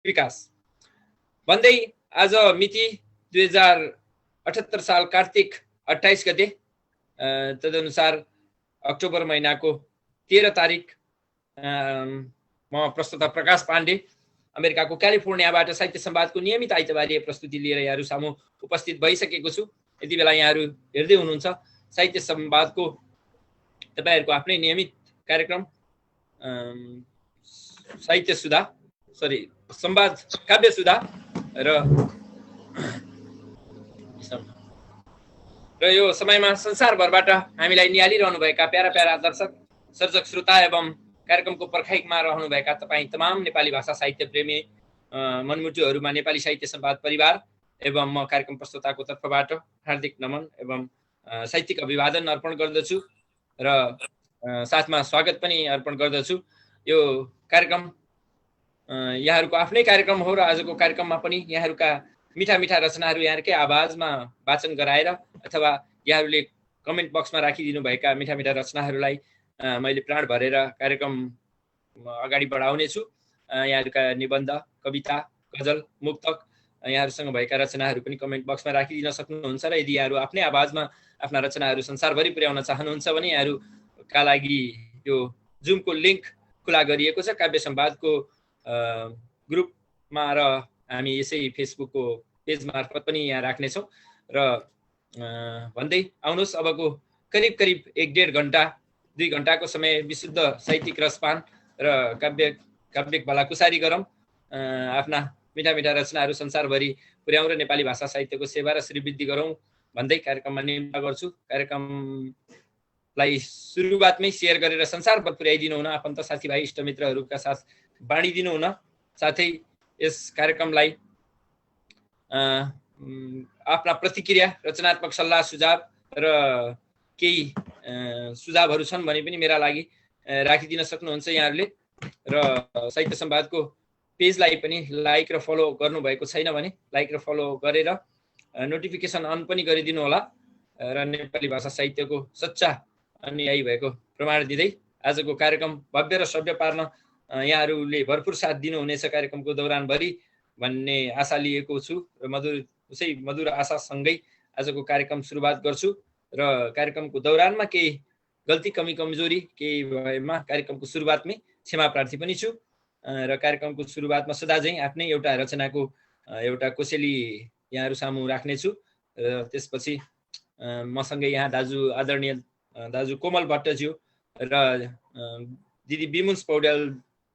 विकास भन्दै आज मिति 2078 साल कार्तिक 28 गते तदनुसार अक्टोबर महिनाको 13 तारिक म प्रस्तुता प्रकाश पाण्डे अमेरिकाको क्यालिफोर्नियाबाट साहित्य संवादको नियमित आइतबारीय प्रस्तुति लिएर यहाँहरू सामु उपस्थित भइसकेको छु। यति बेला यहाँहरू हेर्दै हुनुहुन्छ साहित्य संवादको तपाईहरुको आफ्नै नियमित कार्यक्रम साहित्य सुधा संवाद काव्य सुधा र यो समयमा संसारभरबाट हामीलाई निहालिरहनुभएका प्यारा प्यारा दर्शक सर्जक श्रोता एवं कार्यक्रमको पर्खाइमा रहनुभएका तपाईं तमाम नेपाली भाषा साहित्य प्रेमी मनमुटुहरूमा नेपाली साहित्य संवाद परिवार एवं म कार्यक्रम प्रस्तुताको तर्फबाट हार्दिक नमन एवं साहित्यिक अभिवादन अर्पण गर्दछु र साथमा स्वागत पनि अर्पण गर्दछु। यो कार्यक्रम यहाँहरूको आफ्नै कार्यक्रम हो र आजको कार्यक्रममा पनि यहाँहरूका मिठा मिठा रचनाहरू यहाँहरूकै आवाजमा वाचन गराएर अथवा यहाँहरूले कमेन्ट बक्समा राखिदिनु भएका मिठा मिठा रचनाहरूलाई मैले प्राण भरेर कार्यक्रम अगाडि बढाउने छु। यहाँहरूका निबन्ध, कविता, गजल, मुक्तक यहाँहरूसँग भएका रचनाहरू पनि कमेन्ट बक्समा राखिदिन सक्नुहुन्छ र यदि यहाँहरू आफ्नै आवाजमा आफ्ना रचनाहरू संसारभरि पुर्याउन चाहनुहुन्छ भने यहाँहरूका लागि यो जुमको लिङ्क खुला गरिएको छ काव्य संवादको ग्रुपमा र हामी यसै फेसबुकको पेज मार्फत पनि यहाँ राख्नेछौँ र भन्दै आउनुहोस् अबको करिब करिब 1-1.5 घण्टा 2 घण्टाको समय विशुद्ध साहित्यिक रसपान र काव्य भलाकुसारी गरौँ। आफ्ना मिठा मिठा रचनाहरू संसारभरि पुर्याउँ र नेपाली भाषा साहित्यको सेवा र श्रीवृद्धि गरौँ भन्दै कार्यक्रममा निम्ता गर्छु। कार्यक्रमलाई सुरुवातमै सेयर गरेर संसारभर पुर्याइदिनु हुन, आफन्त साथीभाइ इष्टमित्रहरूका साथ बाँडिदिनु हुन, साथै यस कार्यक्रमलाई आफ्ना प्रतिक्रिया, रचनात्मक सल्लाह सुझाव र केही सुझावहरू छन् भने पनि मेरा लागि राखिदिन सक्नुहुन्छ यहाँहरूले। र साहित्य संवादको पेजलाई पनि लाइक र फलो गर्नुभएको छैन भने लाइक र फलो गरेर नोटिफिकेसन अन पनि गरिदिनु होला र नेपाली भाषा साहित्यको सच्चा अनुयायी भएको प्रमाण दिँदै आजको कार्यक्रम भव्य र सभ्य पार्न यहाँहरूले भरपुर साथ दिनुहुनेछ कार्यक्रमको दौरानभरि भन्ने आशा लिएको छु र मधुर आशासँगै आजको कार्यक्रम सुरुवात गर्छु र कार्यक्रमको दौरानमा केही गल्ती कमी कमजोरी केही भएमा कार्यक्रमको सुरुवातमै क्षमा प्रार्थी पनि छु र कार्यक्रमको सुरुवातमा सदा चाहिँ आफ्नै एउटा रचनाको एउटा कोसेली यहाँहरू सामु राख्नेछु र त्यसपछि मसँगै यहाँ आदरणीय दाजु कोमल भट्टज्यू र दिदी बिमुन्स पौड्याल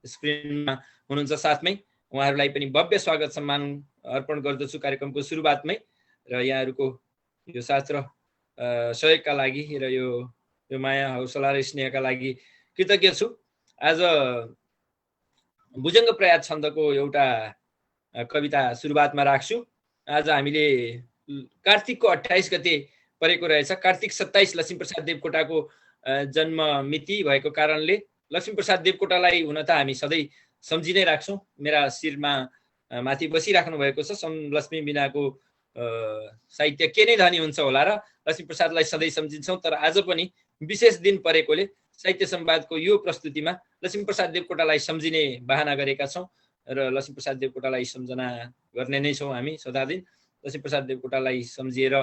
स्क्रिनमा हुनुहुन्छ साथमै। उहाँहरूलाई पनि भव्य स्वागत सम्मान अर्पण गर्दछु कार्यक्रमको सुरुवातमै र यहाँहरूको यो साथ र सहयोगका लागि र यो माया हौसला र स्नेहका लागि कृतज्ञ छु। आज भुजङ्ग प्रयात छन्दको एउटा कविता सुरुवातमा राख्छु। आज हामीले कार्तिकको 28 गते परेको रहेछ। कार्तिक 27 लक्ष्मीप्रसाद देवकोटाको जन्म मिति भएको कारणले लक्ष्मीप्रसाद देवकोटालाई हुन त हामी सधैँ सम्झि नै राख्छौँ। मेरा शिरमा माथि बसिराख्नु भएको छ। लक्ष्मी बिनाको साहित्य के नै धनी हुन्छ होला र लक्ष्मीप्रसादलाई सधैँ सम्झिन्छौँ। तर आज पनि विशेष दिन परेकोले साहित्य संवादको यो प्रस्तुतिमा लक्ष्मीप्रसाद देवकोटालाई सम्झिने बहाना गरेका छौँ र लक्ष्मीप्रसाद देवकोटालाई सम्झना गर्ने नै छौँ हामी सदादिन। लक्ष्मीप्रसाद देवकोटालाई सम्झिएर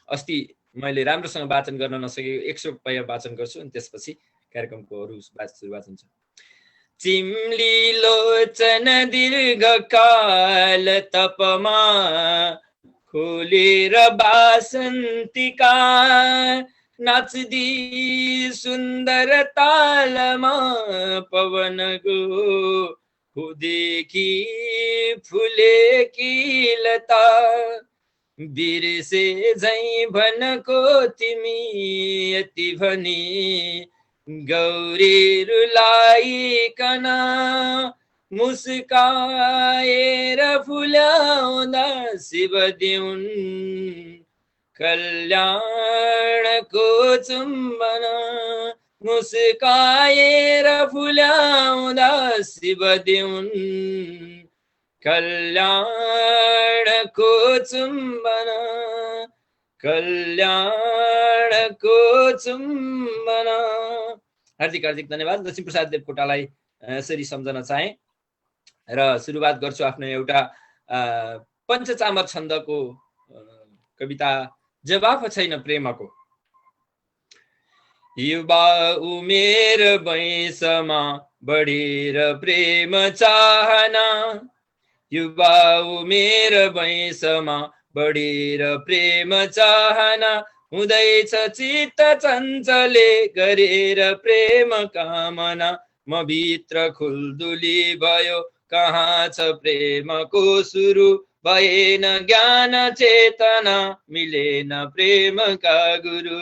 अस्ति मैले राम्रोसँग वाचन गर्न नसकेको 100 रुपैयाँ वाचन गर्छु अनि त्यसपछि कार्यक्रमको अरू सुरुवात हुन्छ। चिम्ली लोचन दीर्घकाल तपमा खोलेर बासन्तिका नाच्दी सुन्दर तालमा पवनको हुदेखि फुलेकी लता बिर्से झै भनको तिमी यति भनी गौरी रुलाइकन मुस्काएर फुल्याउँदा शिवदेउन कल्याणको चुम्बन मुस्काएर फुल्याउँदा शिवदेउन कल्याणको चुम्बन कल्याणको चुम्बन। हार्दिक हार्दिक धन्यवाद। लक्ष्मीप्रसाद देवकोटालाई यसरी सम्झन चाहे र सुरुवात गर्छु आफ्नो एउटा पञ्चचामर छन्दको कविता जवाफ छैन प्रेमको। युवा उमेर वयसमा बढेर प्रेम चाहना, युवा उमेर वयसमा बढेर प्रेम चाहना, हुँदैछ चित्त चञ्चले गरेर प्रेम कामना, म भित्र खुल्दुली भयो कहाँ छ प्रेमको सुरु, भएन ज्ञान चेतना मिलेन प्रेमका गुरु,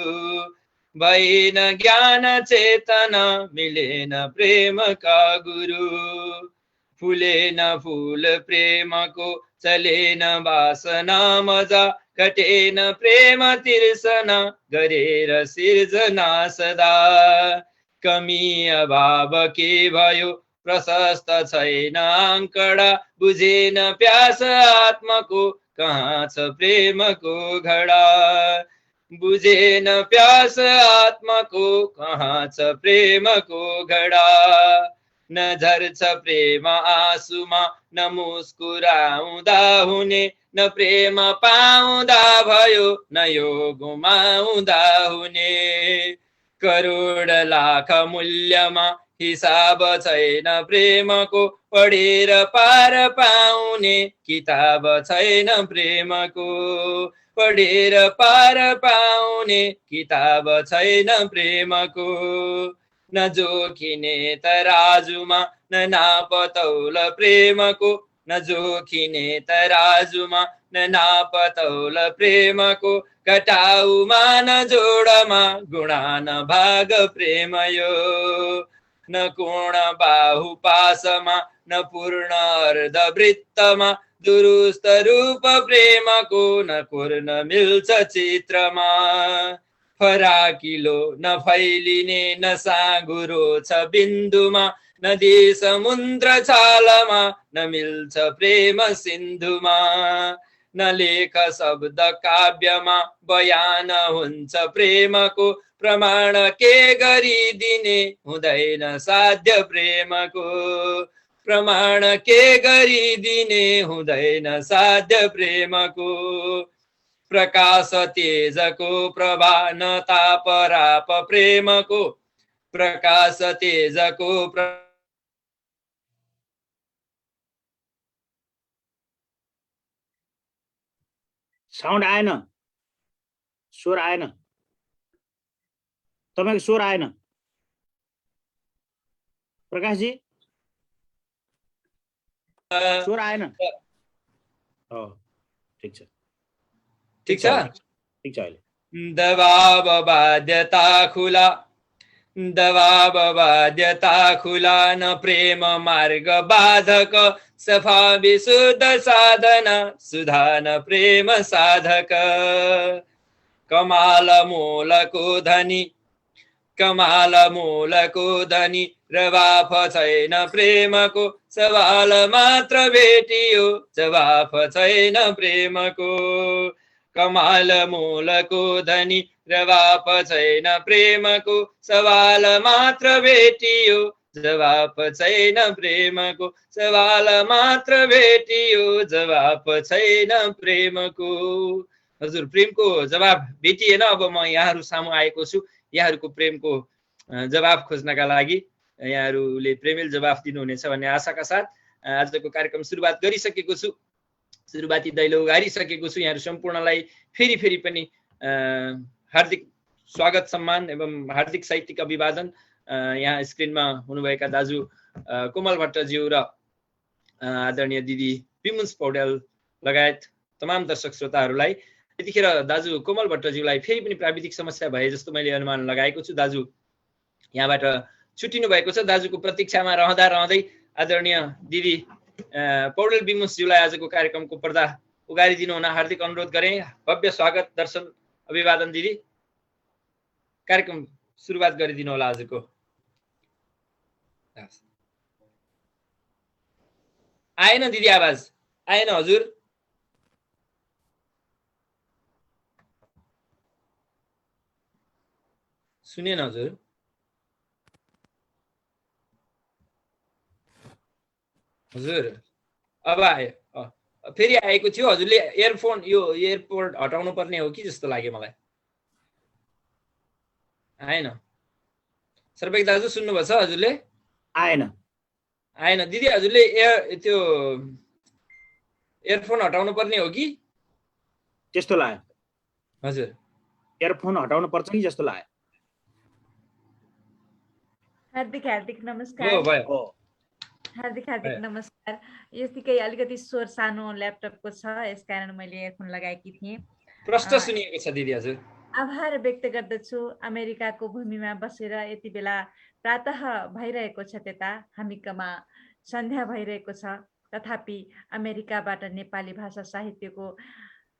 भएन ज्ञान चेतना मिलेन प्रेमका गुरु, फुलेन फूल प्रेमको चलेन वासना मजा, कटेन प्रेम तिर्सना गरेर सिर्जना सदा, कमी अभाव के भयो प्रशस्त छैन आङ्कडा, बुझेन प्यास आत्माको कहाँ छ प्रेमको घडा, बुझेन प्यास आत्माको कहाँ छ प्रेमको घडा, न झर्छ प्रेम आँसुमा न मुस्कुराउँदा हुने, न प्रेम पाउँदा भयो न यो गुमाउँदा हुने, करोड लाख मूल्यमा हिसाब छैन प्रेमको, पढेर पार पाउने किताब छैन प्रेमको, पढेर पार पाउने किताब छैन प्रेमको, न जोखिने तराजुमा न नापतौल प्रेमको, न जोखिने तराजुमा न नापतौल प्रेमको, घटाउमा न जोडमा गुणा न भाग प्रेम यो, न कोण बाहु पासमा न पूर्ण अर्धवृत्तमा, दुरुस्त रूप प्रेमको न कोर्न मिल्छ चित्रमा, फराकिलो न फैलिने न साँगुरो छ बिन्दुमा, नदी समुद्र छालमा न मिल्छ प्रेम सिन्धुमा, न लेख शब्द काव्यमा बयान हुन्छ प्रेमको, प्रमाण के गरिदिने हुँदैन साध्य प्रेमको, प्रमाण के गरिदिने हुँदैन साध्य प्रेमको, प्रकाश तेजको प्रभा न ताप राप प्रेमको, प्रकाश तेजको साउन्ड आएन, स्वर आएन, तपाईको स्वर आएन प्रकाश जी, स्वर आएन। ठिक छ ठिक छ ठिक छ अहिले। दबाब बाध्यता खुला, दबाब बाध्यता खुला न प्रेम मार्ग बाधक, सफा विशुद्ध साधना सुधान प्रेम साधक, कमाल मूलको धनी, कमाल मूलको धनी र बाफ छैन प्रेमको, सवाल मात्र भेटियो जवाफ छैन प्रेमको, कमाल मूलको धनी र बाफ छैन प्रेमको, सवाल मात्र भेटियो जवाफ छैन प्रेमको, सवाल मात्र भेटियो जवाफ छैन प्रेमको। हजुर, प्रेमको जवाफ भेटिएन। अब म यहाँहरू सामु आएको छु यहाँहरूको प्रेमको जवाफ खोज्नका लागि। यहाँहरूले प्रेमिल जवाफ दिनुहुनेछ भन्ने आशाका साथ आजको कार्यक्रम सुरुवात गरिसकेको छु, सुरुवाती दैलो उघारिसकेको छु। यहाँहरू सम्पूर्णलाई फेरि पनि हार्दिक स्वागत सम्मान एवं हार्दिक साहित्यिक अभिवादन। यहाँ स्क्रिनमा हुनुभएका दाजु कोमल भट्टज्यू र आदरणीय दिदी पिमुन्स पौडेल लगायत तमाम दर्शक श्रोताहरूलाई यतिखेर दाजु कोमल भट्टज्यूलाई फेरि पनि प्राविधिक समस्या भए जस्तो मैले अनुमान लगाएको छु। दाजु यहाँबाट छुट्टिनु भएको छ। दाजुको प्रतीक्षामा रहँदै आदरणीय दिदी पौडेल बिमुसज्यूलाई आजको कार्यक्रमको पर्दा उगारिदिनु हुन हार्दिक अनुरोध गरे। भव्य स्वागत, दर्शन, अभिवादन दिदी। कार्यक्रम सुरुवात गरिदिनु होला आजको। आएन दिदी, आवाज आएन हजुर। सुनेन हजुर। हजुर अब आयो फेरि आएको थियो हजुरले इयरफोन यो एयरपोर्ट हटाउनु पर्ने हो कि जस्तो लाग्यो मलाई आएन सर्वेक दाजु सुन्नुभएको छ हजुरले आएन आएन दिदी हजुरले त्यो इयरफोन हटाउनु पर्ने हो कि त्यस्तो लाग्यो हजुर इयरफोन हटाउनु पर्छ कि जस्तो लाग्यो हार्दिक हार्दिक नमस्कार हार्दिक हार्दिक नमस्कार यतिकै अलिकति स्वर सानो ल्यापटपको छ यसकारण मैले इयरफोन लगाएकी थिएँ प्रश्न सुनिएको छ दिदी हजुर आभार व्यक्त गर्दछु अमेरिकाको भूमिमा बसेर यति बेला प्रातः भइरहेको छ त्यता हामीकमा सन्ध्या भइरहेको छ तथापि अमेरिकाबाट नेपाली भाषा साहित्यको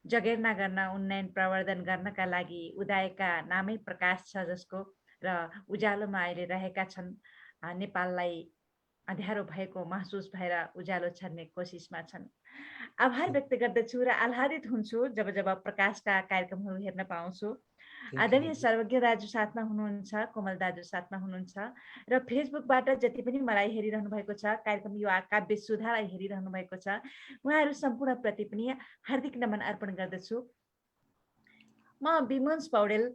जगेर्ना गर्न उन्नयन प्रवर्धन गर्नका लागि उदाएका नामै प्रकाश छ जसको र उज्यालोमा अहिले रहेका छन् नेपाललाई अँध्यारो भएको महसुस भएर उज्यालो छर्ने कोसिसमा छन् आभार व्यक्त गर्दछु र आह्लादित हुन्छु जब जब प्रकाशका कार्यक्रमहरू हेर्न पाउँछु आदरणीय सर्वज्ञ दाजु साथमा हुनुहुन्छ कोमल दाजु साथमा हुनुहुन्छ र फेसबुकबाट जति पनि मलाई हेरिरहनु भएको छ कार्यक्रम यो काव्य सुधालाई हेरिरहनु भएको छ उहाँहरू सम्पूर्ण प्रति पनि हार्दिक नमन अर्पण गर्दछु म विमोन्स पौडेल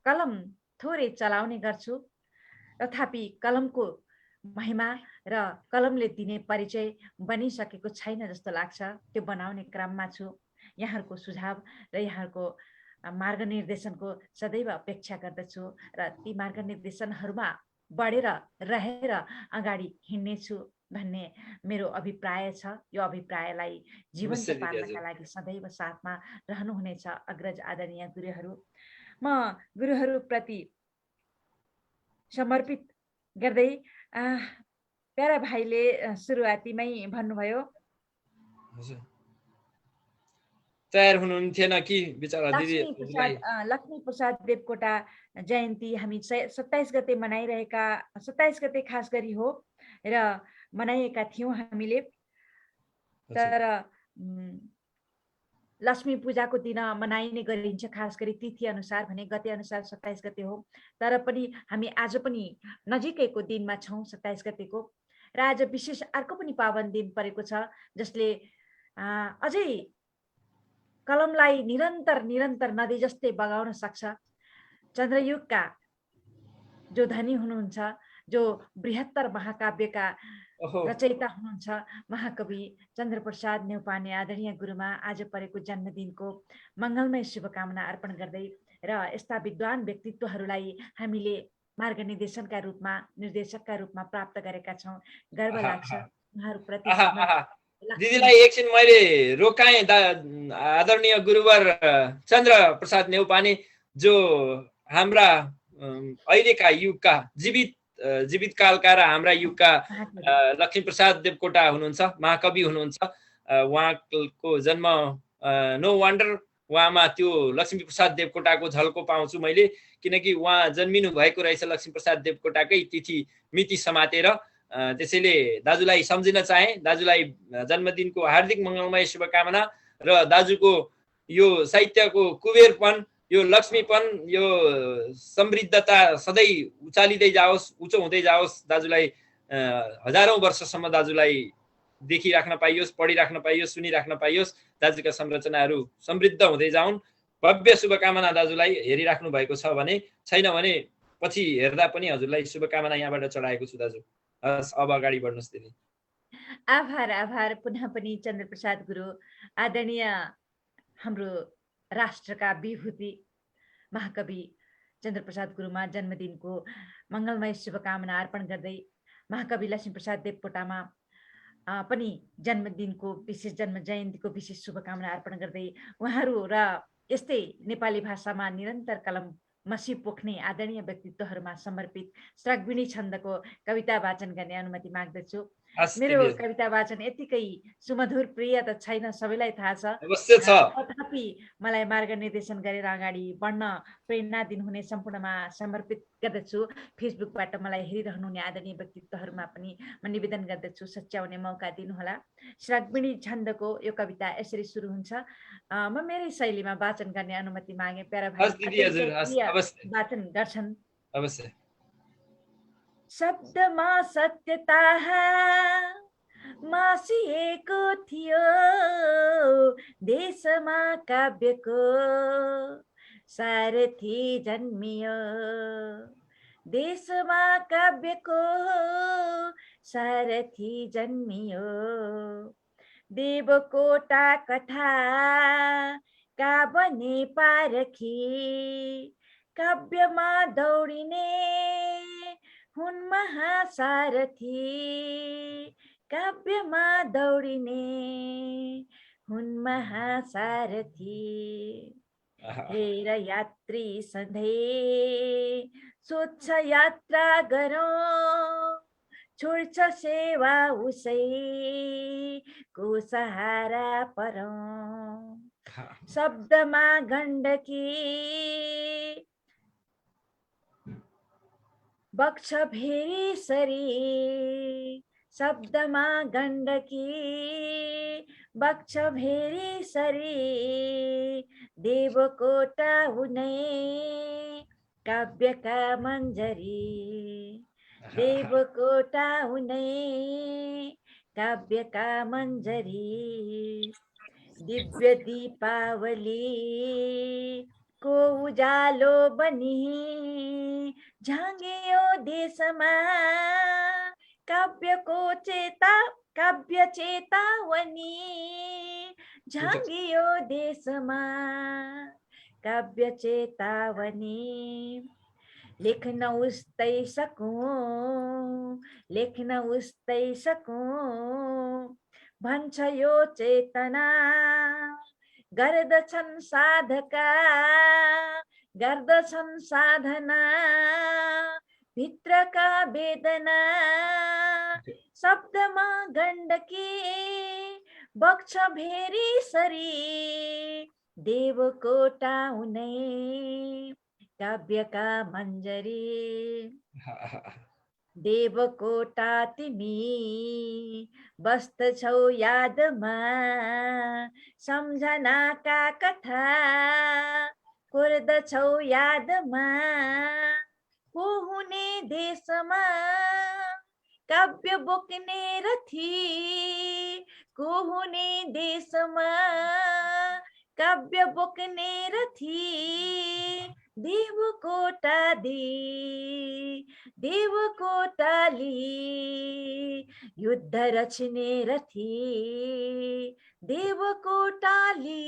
कलम थोरै चलाउने गर्छु तथापि कलमको महिमा र कलमले दिने परिचय बनिसकेको छैन जस्तो लाग्छ त्यो बनाउने क्रममा छु यहाँहरूको सुझाव र यहाँहरूको मार्गनिर्देशनको सदैव अपेक्षा गर्दछु र ती मार्गनिर्देशनहरूमा बढेर रहेर अगाडि हिँड्नेछु भन्ने मेरो अभिप्राय छ यो अभिप्रायलाई जीवन्त पार्नका लागि सदैव साथमा रहनुहुनेछ अग्रज आदरणीय गुरुहरू म गुरुहरूप्रति समर्पित गर्दै प्यारा भाइले सुरुवातीमै भन्नुभयो तयार हुनुहुन्थेन कि बिचरा दिदी लक्ष्मी प्रसाद देवकोटा जयन्ती हामी 27 गते मनाइरहेका 27 गते खास गरी हो र मनाएका थियौँ हामीले तर लक्ष्मी पूजाको दिन मनाइने गरिन्छ खास गरी तिथि अनुसार भने गते अनुसार 27 गते हो तर पनि हामी आज पनि नजिकैको दिनमा छौँ 27 गतेको र आज विशेष अर्को पनि पावन दिन परेको छ जसले अझै कलमलाई निरन्तर नदी जस्तै बगाउन सक्छ चन्द्रयुगका जो धनी हुनुहुन्छ जो बृहत्तर महाकाव्यका रचयिता हुनुहुन्छ महाकवि चन्द्रप्रसाद न्यौपाने आदरणीय गुरुमा आज परेको जन्मदिनको मङ्गलमय शुभकामना अर्पण गर्दै र यस्ता विद्वान व्यक्तित्वहरूलाई हामीले मार्गनिर्देशनका रूपमा निर्देशकका रूपमा प्राप्त गरेका छौँ गर्व लाग्छ उहाँहरूप्रति दिदीलाई एकछिन मैले रोकाएँ आदरणीय गुरुवर चन्द्र प्रसाद न्यौपाने जो हाम्रा अहिलेका युगका जीवित कालका र हाम्रा युगका लक्ष्मी प्रसाद देवकोटा हुनुहुन्छ महाकवि हुनुहुन्छ उहाँको जन्म नो वन्डर उहाँमा त्यो लक्ष्मी प्रसाद देवकोटाको झल्को पाउँछु मैले किनकि उहाँ जन्मिनु भएको रहेछ लक्ष्मी प्रसाद देवकोटाकै तिथि मिति समातेर त्यसैले दाजुलाई सम्झिन चाहे दाजुलाई जन्मदिनको हार्दिक मङ्गलमय शुभकामना र दाजुको यो साहित्यको कुबेरपन यो लक्ष्मीपन यो समृद्धता सधैँ उचालिँदै जाओस् उच्च हुँदै जाओस् दाजुलाई हजारौं वर्षसम्म दाजुलाई देखिराख्न पाइयोस् पढिराख्न पाइयोस् सुनिराख्न पाइयोस् दाजुका संरचनाहरू समृद्ध हुँदै जाउन् भव्य शुभकामना दाजुलाई हेरिराख्नु भएको छ भने छैन भने पछि हेर्दा पनि हजुरलाई शुभकामना यहाँबाट चढाएको छु दाजु अब अगाडि बढ्नुहोस् दिदी आभार पुनः पनि चन्द्रप्रसाद गुरु आदरणीय हाम्रो राष्ट्रका विभूति महाकवि चन्द्रप्रसाद गुरुमा जन्मदिनको मङ्गलमय शुभकामना अर्पण गर्दै महाकवि लक्ष्मी प्रसाद देवकोटामा पनि जन्मदिनको विशेष जन्म जयन्तीको विशेष शुभकामना अर्पण गर्दै उहाँहरू र यस्तै नेपाली भाषामा निरन्तर कलम मसी पोख्ने आदरणीय व्यक्तित्वहरूमा समर्पित श्राग्विणी छन्दको कविता वाचन गर्ने अनुमति माग्दछु मेरो कविता वाचन यतिकै सुमधुर प्रिय त छैन सबैलाई थाहा छ तथापि मलाई मार्गनिर्देशन गरेर अगाडि बढ्न प्रेरणा दिनुहुने सम्पूर्णमा समर्पित गर्दछु फेसबुकबाट मलाई हेरिरहनुहुने आदरणीय व्यक्तित्वहरूमा पनि म निवेदन गर्दछु सच्याउने मौका दिनुहोला श्राग्विणी छन्दको यो कविता यसरी सुरु हुन्छ म मेरै शैलीमा वाचन गर्ने अनुमति मागे प्यारा भाइ वाचन गर्छन् अवश्य शब्दमा सत्यता है मासिएको थियो देशमा काव्यको सारथी जन्मियो देशमा काव्यको सारथी जन्मियो देवकोटा कथा का बने पारखी काव्यमा दौडिने हुन् महासारथी काव्यमा दौडिने हुन् महासारथी हेर यात्री सधैँ सोध्छ यात्रा गरौँ छोड्छ सेवा उसैको सहारा परौँ शब्दमा गण्डकी बग्छ भेरी सरी शब्दमा गण्डकी बग्छ भेरी सरी देवकोटा हुनै काव्यका मञ्जरी देवकोटा हुनै काव्यका मञ्जरी दिव्य दीपावली को उजालो बनी झाँगियो देशमा काव्य चेतावनी झाँगियो देशमा काव्य चेतावनी लेख्न उस्तै सकूं भन्छ यो चेतना गर्दछन् साधना भित्रका वेदना शब्दमा गण्डकी बग्छ भेरी सरी देवकोटा हुनै काव्यका मञ्जरी देवकोटा तिमी बस्दछौ यादमा सम्झनाका कथा कोर्दछौ यादमा को हुने देशमा काव्य बोक्ने रथी को हुने देशमा काव्य बोक्ने रथी देवकोटाली युद्ध रचने रथी देवकोटाली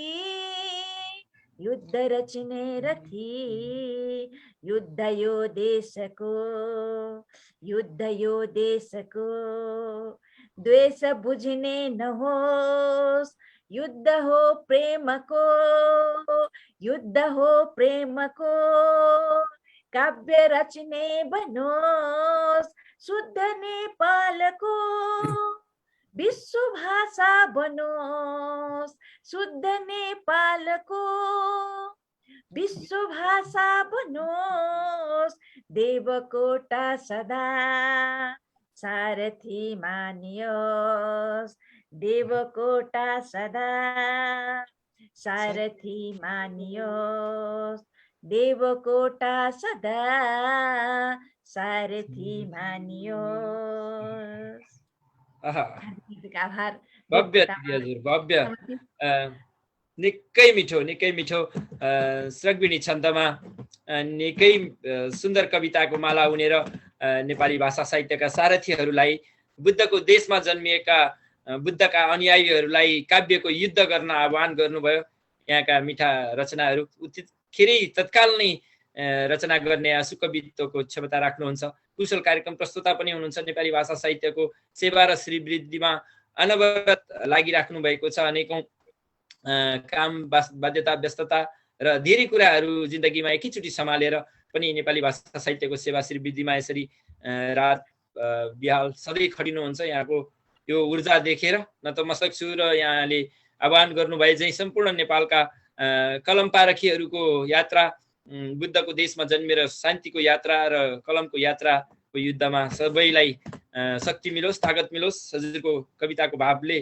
युद्ध रचने रथी युद्ध यो देशको द्वेष बुझ्ने नहोस् युद्ध हो प्रेमको काव्य रचने बनोस् शुद्ध नेपालको विश्व भाषा बनोस् शुद्ध नेपालको विश्व भाषा बनोस् देवकोटा सदा सारथी मानियोस् देवकोटा सदा सारथी मानियोस् देवकोटा सदा सारथी मानियोस्। आभार। भव्य हजुर, भव्य, निकै मिठो श्रगविनी छन्दमा निकै सुन्दर कविताको माला उनेर नेपाली भाषा साहित्यका सारथीहरूलाई बुद्धको देशमा जन्मिएका बुद्धका अनुयायीहरूलाई काव्यको युद्ध गर्न आह्वान गर्नुभयो। यहाँका मिठा रचनाहरू उतिखेरै तत्काल नै रचना गर्ने आँसु कवित्वको क्षमता राख्नुहुन्छ। कुशल कार्यक्रम प्रस्तुता पनि हुनुहुन्छ। नेपाली भाषा साहित्यको सेवा र श्रीवृद्धिमा अनवरत लागिराख्नु भएको छ। अनेकौं काम बाध्यता व्यस्तता र धेरै कुराहरू जिन्दगीमा एकैचोटि सम्हालेर पनि नेपाली भाषा साहित्यको सेवा श्रीवृद्धिमा यसरी रात बिहाल सधैँ खटिनुहुन्छ। यहाँको यो ऊर्जा देखेर नतमस्तक छु र यहाँले आह्वान गर्नुभए चाहिँ सम्पूर्ण नेपालका कलम पारखीहरूको यात्रा, बुद्धको देशमा जन्मेर शान्तिको यात्रा र कलमको यात्राको युद्धमा सबैलाई शक्ति मिलोस्, तागत मिलोस्। हजुरको कविताको भावले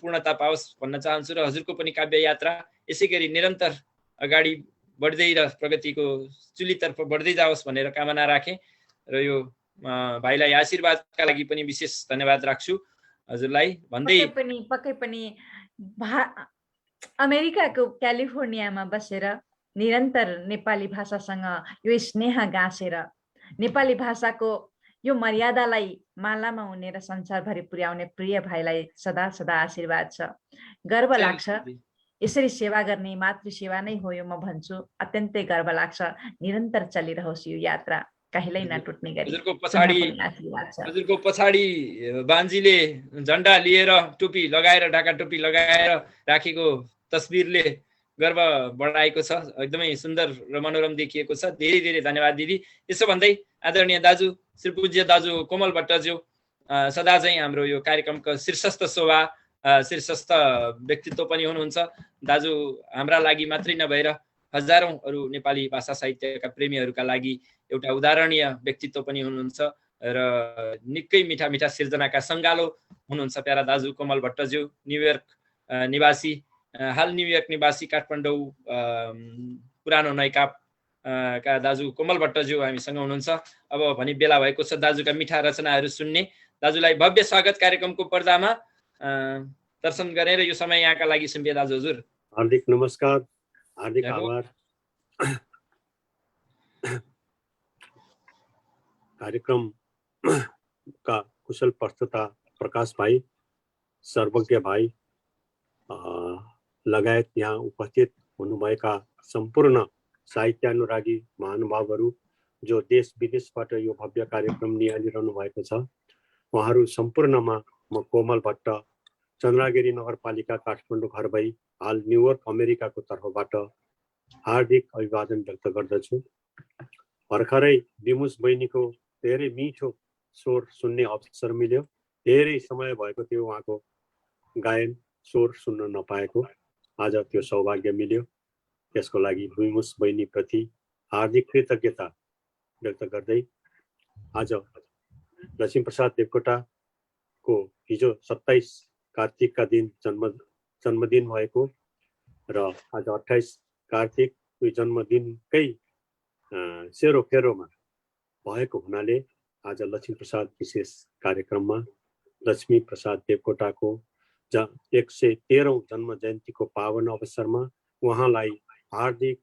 पूर्णता पाओस् भन्न चाहन्छु र हजुरको पनि काव्य यात्रा यसै गरी निरन्तर अगाडि बढ्दै र प्रगतिको चुलीतर्फ बढ्दै जाओस् भनेर कामना राखेँ र यो भाइलाई आशीर्वादका लागि पनि विशेष धन्यवाद राख्छु। हजुरलाई भन्दै पक्कै पनि अमेरिकाको क्यालिफोर्नियामा बसेर निरन्तर नेपाली भाषासँग यो स्नेह गाँसेर नेपाली भाषाको यो मर्यादालाई मालामा उनेर संसारभरि पुर्याउने प्रिय भाइलाई सदा सदा आशीर्वाद छ। गर्व लाग्छ यसरी सेवा गर्ने मातृ सेवा नै हो यो म भन्छु। अत्यन्तै गर्व लाग्छ। निरन्तर चलिरहोस् यो यात्रा, कहिल्यै नटुट्ने गरी। हजुरको पछाडि बान्जीले झण्डा लिएर टोपी लगाएर ढाका टोपी लगाएर राखेको तस्बिरले गर्व बढाएको छ। एकदमै सुन्दर र मनोरम देखिएको छ। धेरै धेरै धन्यवाद दिदी। यसो भन्दै आदरणीय दाजु श्री पूज्य दाजु कोमल भट्टज्यू सदा चाहिँ हाम्रो यो कार्यक्रमको शीर्षस्थ शोभा शीर्षस्थ व्यक्तित्व पनि हुनुहुन्छ। दाजु हाम्रा लागि मात्रै नभएर हजारौं अरू नेपाली भाषा साहित्यका प्रेमीहरूका लागि एउटा उदाहरणीय व्यक्तित्व पनि हुनुहुन्छ र निकै मिठा मिठा सिर्जनाका सङ्गालो हुनुहुन्छ प्यारा दाजु कोमल भट्टज्यू। न्युयोर्क निवासी, हाल न्युयोर्क निवासी, काठमाडौँ पुरानो नैकाप का दाजु कोमल भट्टज्यू हामीसँग हुनुहुन्छ। अब भने बेला भएको छ दाजुका मिठा रचनाहरू सुन्ने। दाजुलाई भव्य स्वागत कार्यक्रमको पर्दामा दर्शन गरेर यो समय यहाँका लागि सुम्पिए दाजु हजुर। हार्दिक नमस्कार, हार्दिक आभार। कार्यक्रमका कुशल प्रस्तुता प्रकाश भाइ, सर्वज्ञ भाइ लगायत यहाँ उपस्थित हुनुभएका सम्पूर्ण साहित्यानुरागी महानुभावहरू जो देश विदेशबाट यो भव्य कार्यक्रम निहालिरहनु भएको छ, उहाँहरू सम्पूर्णमा म कोमल भट्ट, चन्द्रगिरी नगरपालिका काठमाडौँ घर भई हाल न्युयोर्क अमेरिकाको तर्फबाट हार्दिक अभिवादन व्यक्त गर्दछु। भर्खरै विमुस बहिनीको धेरै मिठो स्वर सुन्ने अवसर मिल्यो। धेरै समय भएको थियो उहाँको गायन स्वर सुन्न नपाएको, आज त्यो सौभाग्य मिल्यो। त्यसको लागि विमुस बहिनीप्रति हार्दिक कृतज्ञता व्यक्त गर्दै आज लक्ष्मीप्रसाद देवकोटाको हिजो 27 कार्तिकका दिन जन्मदिन भएको र आज 28 कार्तिक जन्मदिनकै सेरोफेरोमा भएको हुनाले आज लक्ष्मीप्रसाद विशेष कार्यक्रममा लक्ष्मीप्रसाद देवकोटाको 113औं जन्म जयन्तीको पावन अवसरमा उहाँलाई हार्दिक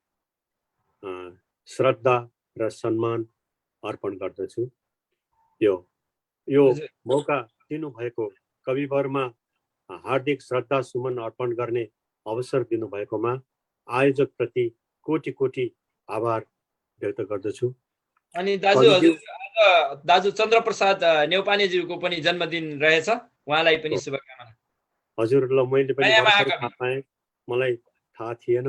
श्रद्धा र सम्मान अर्पण गर्दछु। यो मौका दिनुभएको कविवरमा हार्दिक श्रद्धा सुमन अर्पण गर्ने अवसर दिनुभएकोमा आयोजक प्रति कोटि कोटि आभार व्यक्त गर्दछु। अनि दाजु हजुर आज दाजु चन्द्रप्रसाद नेउपानेज्यूको पनि जन्मदिन रहेछ, उहाँलाई पनि शुभकामना। हजुरलाई मैले पनि थाहा पाएँ, मलाई थाहा थिएन,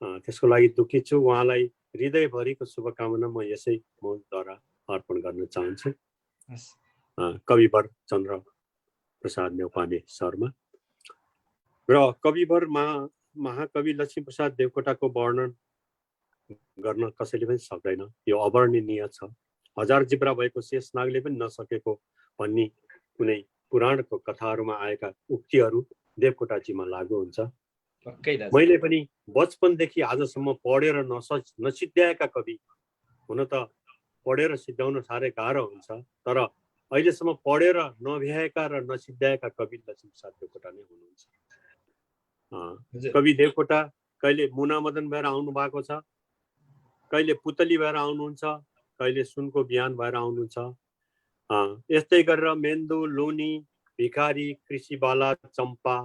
त्यसको लागि दुखी छु। उहाँलाई हृदयभरिको शुभकामना म यसै मौनद्वारा अर्पण गर्न चाहन्छु। कविवर चन्द्रप्रसाद नेउपाने शर्मा र कविवर महाकवि लक्ष्मीप्रसाद देवकोटाको वर्णन गर्न कसैले पनि सक्दैन, यो अवर्णनीय छ। हजार जिब्रा भएको शेषनागले पनि नसकेको भन्ने कुनै पुराणको कथाहरूमा आएका उक्तिहरू देवकोटाजीमा लागू हुन्छ। मैले पनि बचपनदेखि आजसम्म पढेर नसिद्ध्याएका कवि, हुन त पढेर सिद्ध्याउन साह्रै गाह्रो हुन्छ, तर अहिलेसम्म पढेर नभ्याएका र नसिद्ध्याएका कवि लक्ष्मीप्रसाद देवकोटा नै हुनुहुन्छ। कवि देवकोटा कहिले मुनामदन भएर आउनु भएको छ, कहिले पुतली भएर आउनुहुन्छ, कहिले सुनको बिहान भएर आउनुहुन्छ। यस्तै गरेर मेन्दु, लुनी, भिखारी, कृषिबाला, चम्पा,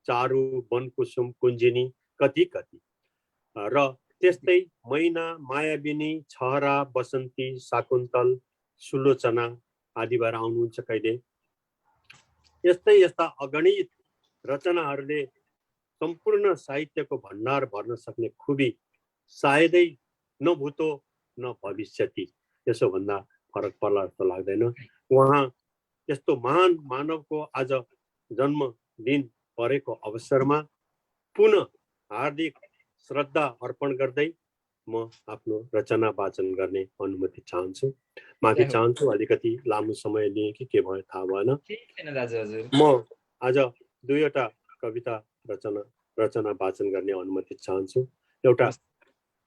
चारु, वनकुसुम, कुञ्जिनी, कति कति र त्यस्तै मैना, मायाबिनी, छहरा, बसन्ती, शाकुन्तल, सुलोचना आदि भएर आउनुहुन्छ कहिले। यस्ता अगणित रचनाहरूले सम्पूर्ण साहित्यको भण्डार भर्न सक्ने खुबी सायदै न भूतो न भविष्यति, यसो भन्दा फरक पर्ला जस्तो लाग्दैन। उहाँ यस्तो महान मानवको आज जन्मदिन परेको अवसरमा पुनः हार्दिक श्रद्धा अर्पण गर्दै म आफ्नो रचना वाचन गर्ने अनुमति चाहन्छु। माथि चाहन्छु, अलिकति लामो समय लिएँ कि के भयो थाहा भएन। म आज दुईवटा कविता रचना वाचन गर्ने अनुमति चाहन्छु। एउटा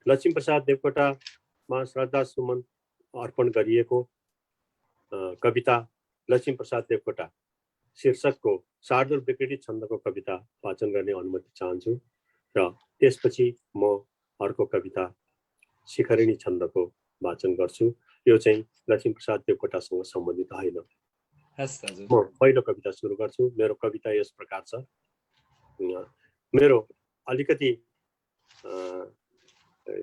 लक्ष्मीप्रसाद देवकोटामा श्रद्धा सुमन अर्पण गरिएको कविता लक्ष्मीप्रसाद देवकोटा शीर्षकको शार्दूल विकृति छन्दको कविता वाचन गर्ने अनुमति चाहन्छु र त्यसपछि म अर्को कविता शिखरिणी छन्दको वाचन गर्छु। यो चाहिँ लक्ष्मीप्रसाद देवकोटासँग सम्बन्धित होइन। म पहिलो कविता सुरु गर्छु। मेरो कविता यस प्रकार छ। मेरो अलिकति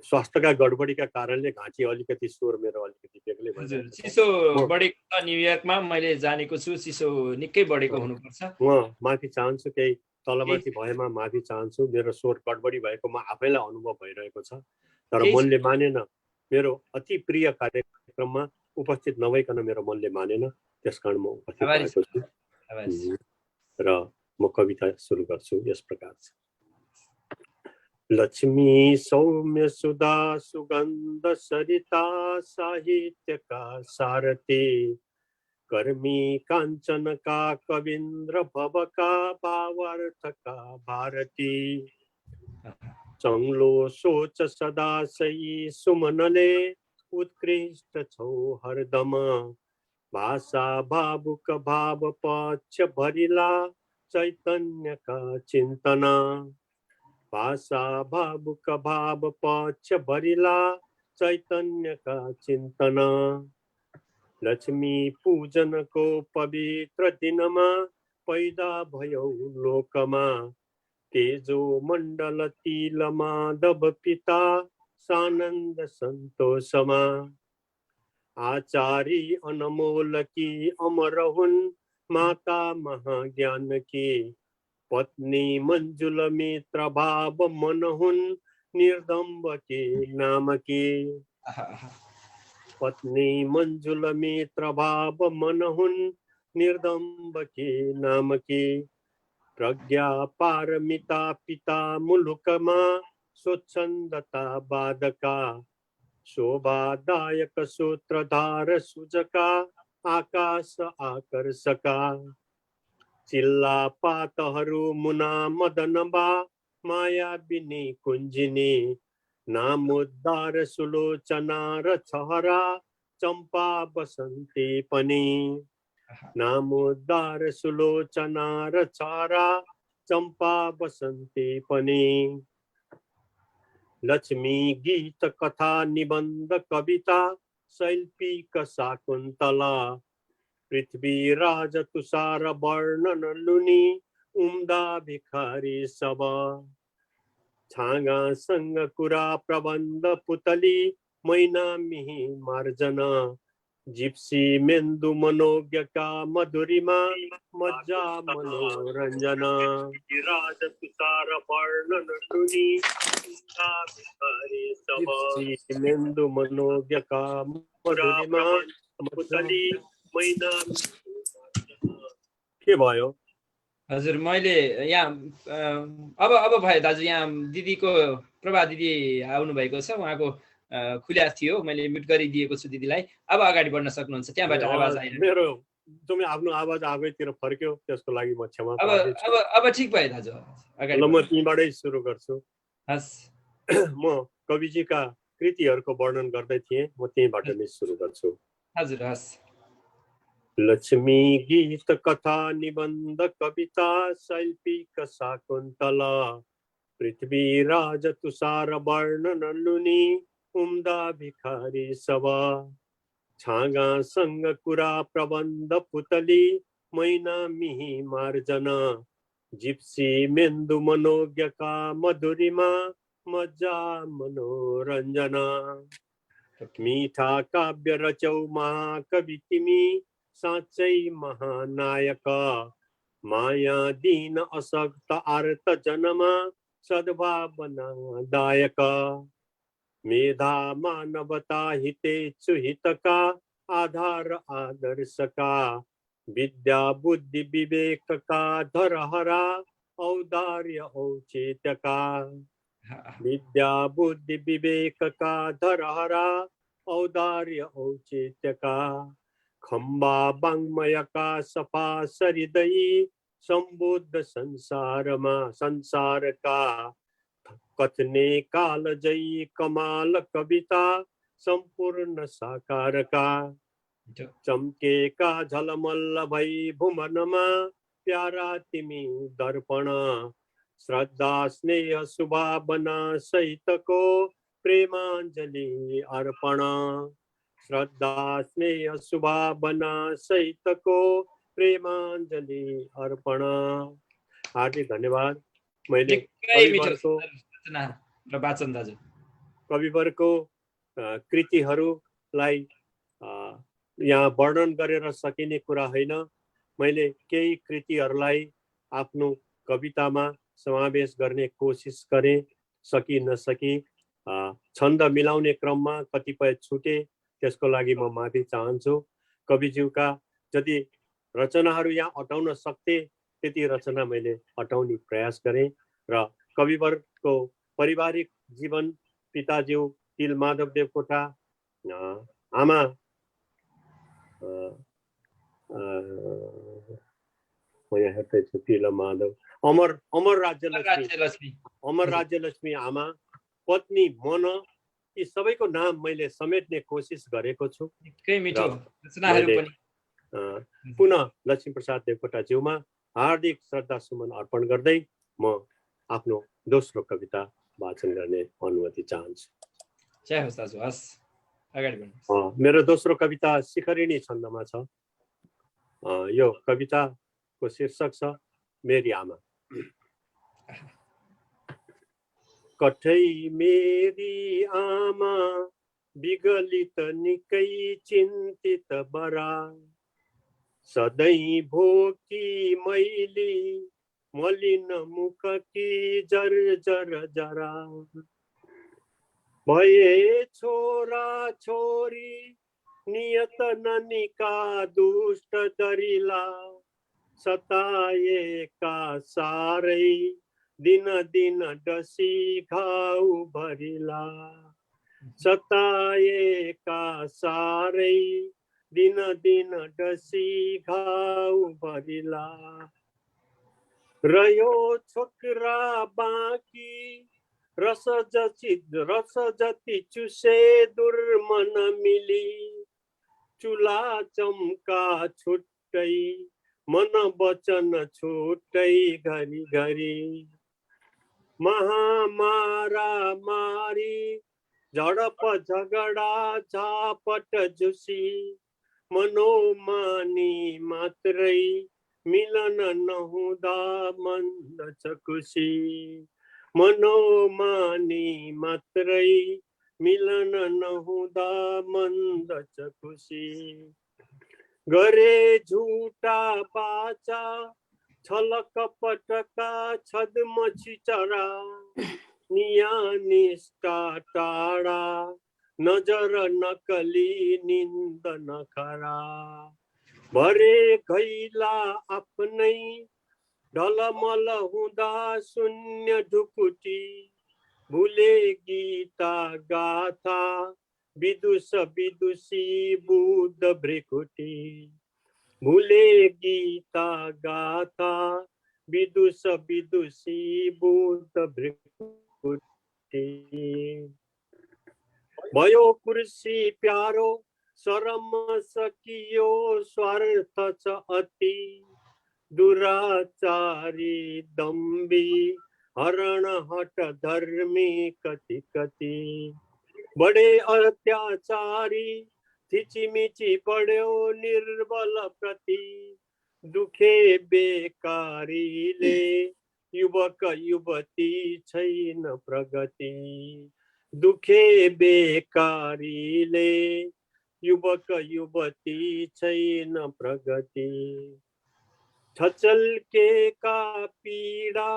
स्वास्थ्यका गडबडीका कारणले घाँटी अलिकति स्वर मेरो अलिकति बेग्लै भइरहेको छ। चिसो बढेको न्युयोर्कमा मैले जानेको छु, चिसो निकै बढेको हुनुपर्छ। म माफी चाहन्छु, केही तलमाथि भएमा माफी चाहन्छु। मेरो स्वर गडबडी भएको म आफैलाई अनुभव भइरहेको छ, तर मनले मानेन। मेरो अति प्रिय कार्यक्रममा उपस्थित नभइकन मेरो मनले मानेन, त्यसकारण म उपस्थित भएको छु र म कविता सुरु गर्छु। यस प्रकार छ। लक्ष्मी सौम्य सुधा सुगन्ध सरिता साहित्यका सारथी, कर्मी काञ्चनका कवीन्द्र भवका भावार्थका भारती, चङ्लो सोच सदा सही सुमनले उत्कृष्ट छौ हरदम, भाषा भावुक भाव पक्ष भरिला चैतन्यका चिन्तना, भाषा भावुक भाव पक्ष भरिला चैतन्यका चिन्तना, लक्ष्मी पूजनको पवित्र दिनमा पैदा भयौ लोकमा, तेजो मण्डल तिल माधव पिता सानन्द सन्तोषमा, आचारी अनमोल की अमर हुन् माता महाज्ञान की, पत्नी मंजुल मित्र भाव मन हुन् निर्दम्ब के नाम की, पत्नी मंजुल मित्र भाव मन हुन् निर्दम्ब के नाम की, प्रज्ञा पारमिता पिता मुलुकमा स्वच्छन्दता बाधका, शोभादायक सूत्रधार सुजका आकाश आकर्षका, चिल्ला पातहरू मुना मदनबा माया बिनी कुञ्जिनी, नामोद्धार सुलोचना र छहरा चम्पा बसन्ती पनि, नामोद्धार सुलोचना र छहरा चम्पा बसन्ती पनि, लक्ष्मी गीत कथा निबन्ध कविता शैल्पिक शाकुन्तला, पृथ्वी राज तुषार वर्णन लुनी उम्दा भिखारी सब, छाँगा संग कुरा प्रबन्ध पुतली मैना मिही मार्जना, जिप्सी मेन्दु मनोज्ञका मधुरिमा मज्जा मनोरञ्जना, राज तुषार वर्णन लुनी उम्दा भिखारी सब, जिप्सी मेन्दु मनोज्ञका मधुरिमा पुतली मैना। के भयो? हजुर, मैले यहाँ अब भयो दाजु। यहाँ दिदीको प्रभा दिदी आउनु भएको छ, उहाँको खुला थियो, मैले म्युट गरिदिएको छु दिदीलाई। अब अगाडि बढ्न सक्नुहुन्छ। त्यहाँबाट आवाज आएन। मेरो तुमी आफ्नो आवाज आफैतिर फर्क्यो, त्यसको लागि म क्षमा चाहन्छु। अब ठिक भयो दाजु, अगाडि म त्यहीँबाटै सुरु गर्छु। हस्, म कविजीका कृतिहरूको वर्णन गर्दै थिएँ, म त्यहीँबाट नै सुरु गर्छु। हजुर, हस्। लक्ष्मी गीत कथा निबन्ध कविता शैल्पिक शाकुन्तला, पृथ्वी राज तुषार वर्णन लुनी उम्दा भिखारी सब, छाँगा संग कुरा प्रबन्ध पुतली मैना मिही मार्जना, जिप्सी मेन्दु मनोज्ञका मधुरिमा मज्जा मनोरञ्जना, मीठा काव्य रचौ महाकवि तिमी साँच्चै महानायक, माया दीन अशक्त आर्त जनमा सद्भावना दायक, मेधा मानवता हितेच्छु हितका आधार आदर्शका, विद्या बुद्धि विवेकका धरहरा औदार्य औचित्यका, विद्या बुद्धि विवेकका धरहरा औदार्य औचित्यका, खम्बा वाङ्मयका सफा सरिदयी सम्बुद्ध संसारमा संसारका, कथने कालजयी कमाल कविता सम्पूर्ण साकारका, चम्केका झलमल्ल भई भुवनमा प्यारा तिमी दर्पण श्रद्धा स्नेह शुभावना सहितको प्रेमाञ्जली अर्पण श्रद्धा स्नेह शुभावना सहितको प्रेमाञ्जली अर्पण। हार्दिक धन्यवाद। मैले कविवरको कृतिहरूलाई यहाँ वर्णन गरेर सकिने कुरा होइन। मैले केही कृतिहरूलाई आफ्नो कवितामा समावेश गर्ने कोसिस गरेँ, सकी नसकी छन्द मिलाउने क्रममा कतिपय छुटे, त्यसको लागि म माफी चाहन्छु। कविज्यूका जति रचनाहरू यहाँ अटाउन सक्थे त्यति रचना मैले अटाउने प्रयास गरेँ र कविवरको पारिवारिक जीवन, पिताज्यू तिल माधव देवकोटा, आमा तिल माधव, अमर राज्यलक्ष्मी आमा, पत्नी मन, यी सबैको नाम मैले समेट्ने कोसिस गरेको छु। पुनः लक्ष्मीप्रसाद देवकोटा ज्यूमा हार्दिक श्रद्धा सुमन अर्पण गर्दै म आफ्नो दोस्रो कविता वाचन गर्ने अनुमति चाहन्छु। मेरो दोस्रो कविता शिखरिणी छन्दमा छ। यो कविताको शीर्षक छ मेरी आमा। कठै मेरी आमा विगलित निकै चिन्तित बरा, सधैँ भोकी मैली मलिन मुख कि जर्जर जरा, भए छोरा छोरी नियत ननिका दुष्ट दरिला, सताएका सारै दिन दिन डसी घाउ भरिला, सताएका सारै दिन दिन डसी घाउ भरिला, रह्यो छोक्रा बाँकी रस जति चुसे दुर्मन मिली, चुला चम्का छुट्टै मन वचन छुट्टै घरी घरी, महामारा मारी झडप झगडा झापट झुसी, मनोमानी मात्रै मिलन नहुँदा मन्दछ खुसी, मनोमानी मात्रै मिलन नहुँदा मन्दछ खुसी, गरे झुटा बाचा छल कपटका छद्मछि चरा, निया निष्ठा टाढा नजर नकली निन्द नखरा, भरे घैला आफ्नै ढलमल हुँदा शून्य ढुकुटी, भुले गीता गाथा विदुष विदुषी बुद्ध भ्रिकुटी, भुले गीता गाथा विदुष विदुषी बुद्ध भ्रिकुटी, भयो कुर्सी प्यारो शरम सकियो स्वार्थ छ अति, दुराचारी दम्बी हरण हट धर्मी कति कति, बडे अत्याचारी थिचिमिची बढ्यो निर्बल प्रति, दुखे बेकारीले युवक युवती छैन प्रगति, दुखे बेकारीले युवक युवती छैन प्रगति, छचल्केका पीडा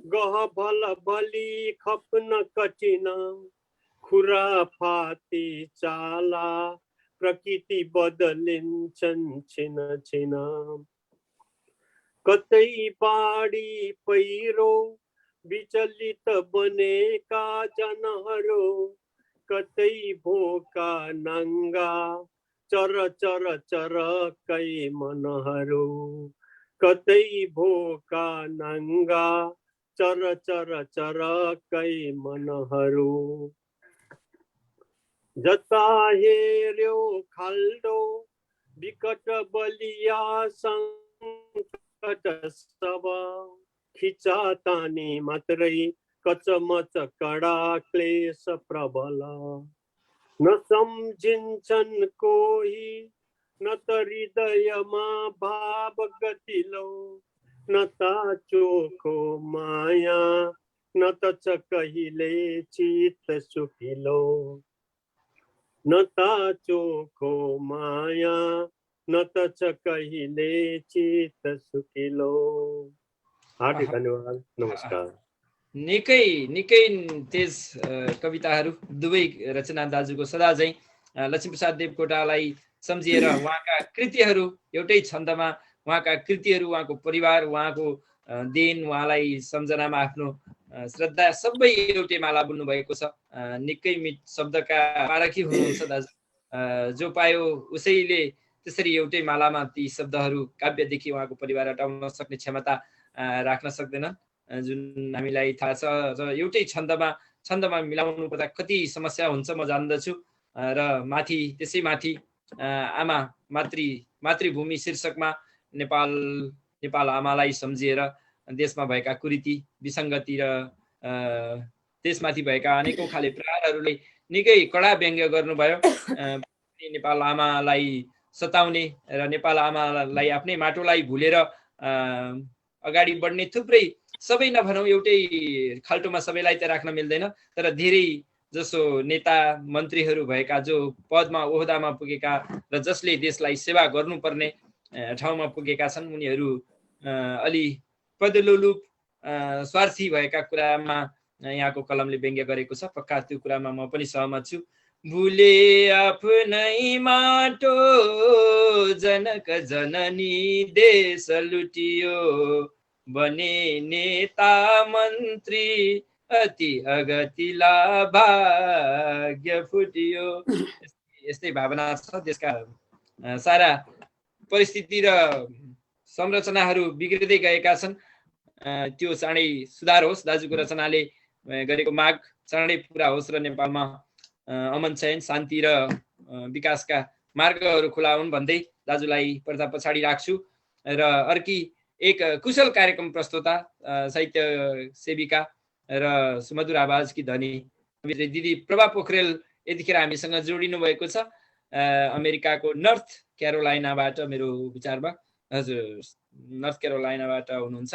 गहभल भली खप्न कठिन, खुराफाती चाला प्रकृति बदलिन्छन् छिन छिन, कतै बाढी पहिरो विचलित बनेका जनहरू, कतै भोका नङ्गा चर चर चर कै मनहरू, कतै भोका नङ्गा चर चर चर कै मनहरू, जता हेर्यो खाल्डो विकट बलिया सङ्कट सङ्कट सब खिचा तानी मात्रै कचमच कडा क्लेश प्रबल नसम्झिन्छन् कोही न त हृदयमा भाव गतिलो न त चोखो माया न त कहिले चित्त सुखिलो न त चोखो माया न त कहिले चित्त सुखिलो। हार्दिक धन्यवाद, नमस्कार। निकै तेज कविताहरू दुवै रचना दाजुको सदा झैँ लक्ष्मीप्रसाद देवकोटालाई सम्झिएर उहाँका कृतिहरू एउटै छन्दमा उहाँका कृतिहरू उहाँको परिवार उहाँको देन उहाँलाई सम्झनामा आफ्नो श्रद्धा सबै एउटै माला बुन्नु भएको छ। निकै शब्दका पारखी हुनुहुन्छ दाजु, जो पायो उसैले त्यसरी एउटै मालामा ती शब्दहरू काव्यदेखि उहाँको परिवार हटाउन सक्ने क्षमता राख्न सक्दैन, जुन हामीलाई थाहा छ। र एउटै छन्दमा मिलाउनु पर्दा कति समस्या हुन्छ म जान्दछु। र माथि त्यसै माथि आमा मातृभूमि शीर्षकमा नेपाल आमालाई सम्झिएर देशमा भएका कुरीति विसङ्गति र त्यसमाथि भएका अनेकौं खाले प्रहारहरूले निकै कडा व्यङ्ग्य गर्नुभयो। नेपाल आमालाई सताउने र नेपाल आमालाई आफ्नै माटोलाई भुलेर अगाडि बढ्ने थुप्रै, सबै नभनौँ एउटै खाल्टोमा सबैलाई त राख्न मिल्दैन, तर धेरै जसो नेता मन्त्रीहरू भएका, जो पदमा ओहदामा पुगेका र जसले देशलाई सेवा गर्नुपर्ने ठाउँमा पुगेका छन्, उनीहरू अलि पदलोलुप स्वार्थी भएका कुरामा यहाँको कलमले व्यङ्ग्य गरेको छ। पक्का त्यो कुरामा म पनि सहमत छु। भुले आफ्नै माटो जनक जननी देश लुटियो बने नेता मन्त्री अति अगतिला भाग्य फुटियो। यस्तै भावना छ। देशका सारा परिस्थिति र संरचनाहरू बिग्रिँदै गएका छन्। त्यो चाँडै सुधार होस्, दाजुको रचनाले गरेको माग चाँडै पुरा होस् र नेपालमा अमन चयन शान्ति र विकासका मार्गहरू खुला हुन् भन्दै दाजुलाई पर्दा पछाडि राख्छु। र अर्की एक कुशल कार्यक्रम प्रस्तोता, साहित्य सेविका र सुमधुर आवाजकी धनी दिदी प्रभा पोखरेल यतिखेर हामीसँग जोडिनु भएको छ। अमेरिकाको नर्थ क्यारोलाइनाबाट, मेरो विचारमा हजुर नर्थ क्यारोलाइनाबाट हुनुहुन्छ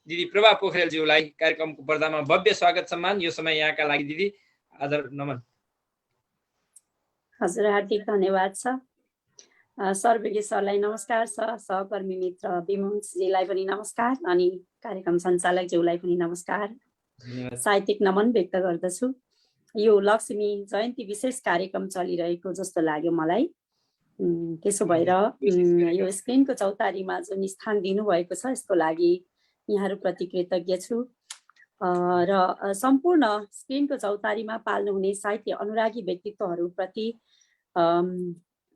दिदी प्रभा पोखरेलज्यूलाई कार्यक्रमको पर्दामा भव्य स्वागत सम्मान। यो समय यहाँका लागि दिदी आदर नमन। हजुर, हार्दिक धन्यवाद छ। सर्वेज्ञ सरलाई नमस्कार छ, सहकर्मी मित्र विमुन्सजीलाई पनि नमस्कार, अनि कार्यक्रम सञ्चालकज्यूलाई पनि नमस्कार, साहित्यिक नमन व्यक्त गर्दछु। यो लक्ष्मी जयन्ती विशेष कार्यक्रम चलिरहेको जस्तो लाग्यो मलाई। त्यसो भएर यो स्क्रिनको चौतारीमा जुन स्थान दिनुभएको छ, यसको लागि यहाँहरूप्रति कृतज्ञ छु। र सम्पूर्ण स्क्रिनको चौतारीमा पाल्नुहुने साहित्य अनुरागी व्यक्तित्वहरूप्रति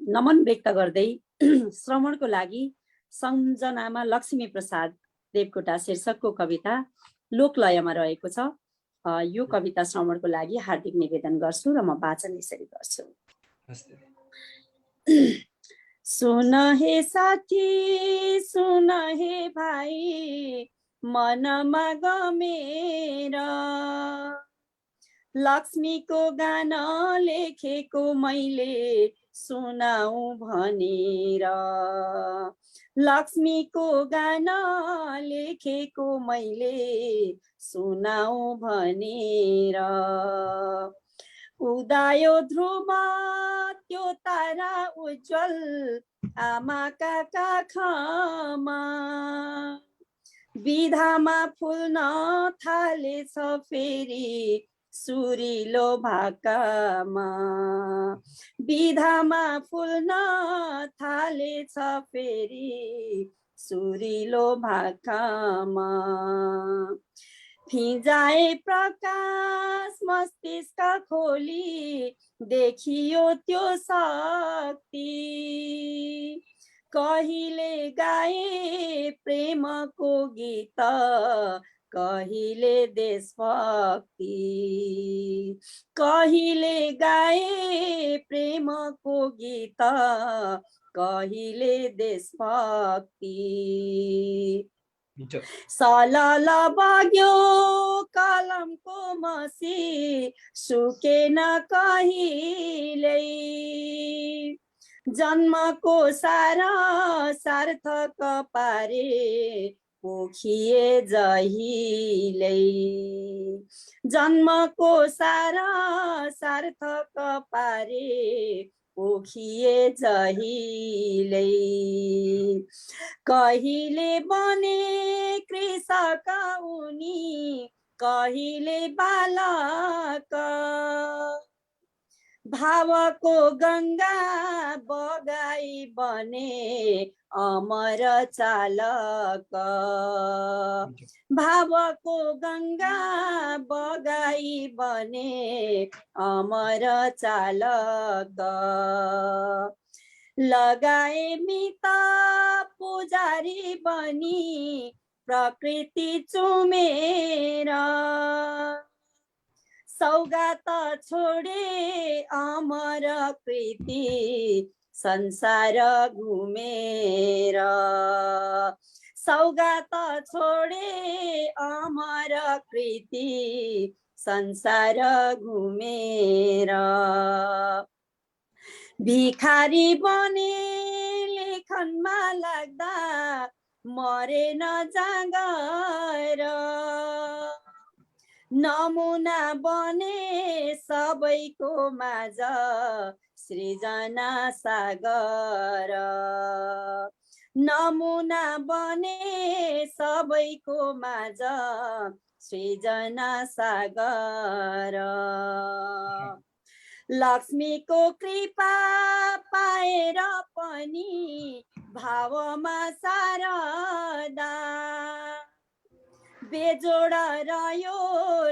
नमन व्यक्त गर्दै श्रवणको लागि सम्झनामा लक्ष्मी प्रसाद देवकोटा शीर्षकको कविता लोकलयमा रहेको छ। यो कविता श्रवणको लागि हार्दिक निवेदन गर्छु र म वाचन यसरी गर्छु। सुन हे साथी, सुन हे भाइ, मनमा गमेर लक्ष्मीको गाना लेखेको मैले सुनाऊ भनेर, लक्ष्मीको गाना लेखेको मैले सुनाऊ भनेर। उदायो ध्रुव त्यो तारा उज्जवल आमाका काखमा, विधामा फुल्न थालेछ फेरि सुरिलो भाकामा, विधामा फुल्न थालेछ फेरि सुरिलो भाकामा। फिजाए प्रकाश मस्तिष्क खोली देखियो त्यो शक्ति, कहिले गाए प्रेमको गीत कहिले देशभक्ति, कहिले गाए प्रेमको गीत, कहिले देशभक्ति। सलल बग्यो कलमको मसी, सुकेन कहिल्यै, जन्मको सारा सार्थक पारे पोखिए जहिले, जन्मको सारा सार्थक पारे पोखिए जहिले। कहिले बने कृषक उनी, कहिले बालक, भावको गङ्गा बगाई बने अमर चालक, भावको गङ्गा बगाई बने अमर चालक। लगाए मित पुजारी बनी प्रकृति चुमेर, सौगात छोडे अमर कृति संसार घुमेर, सौगात छोडे अमर कृति संसार घुमेर। भिखारी बने लेखनमा लाग्दा मरेन जाँगर, नमुना बने सबैको माझ सृजना सागर, नमुना बने सबैको माझ सृजना सागर। लक्ष्मीको कृपा पाएर पनि भावमा शारदा, बेजोड रह्यो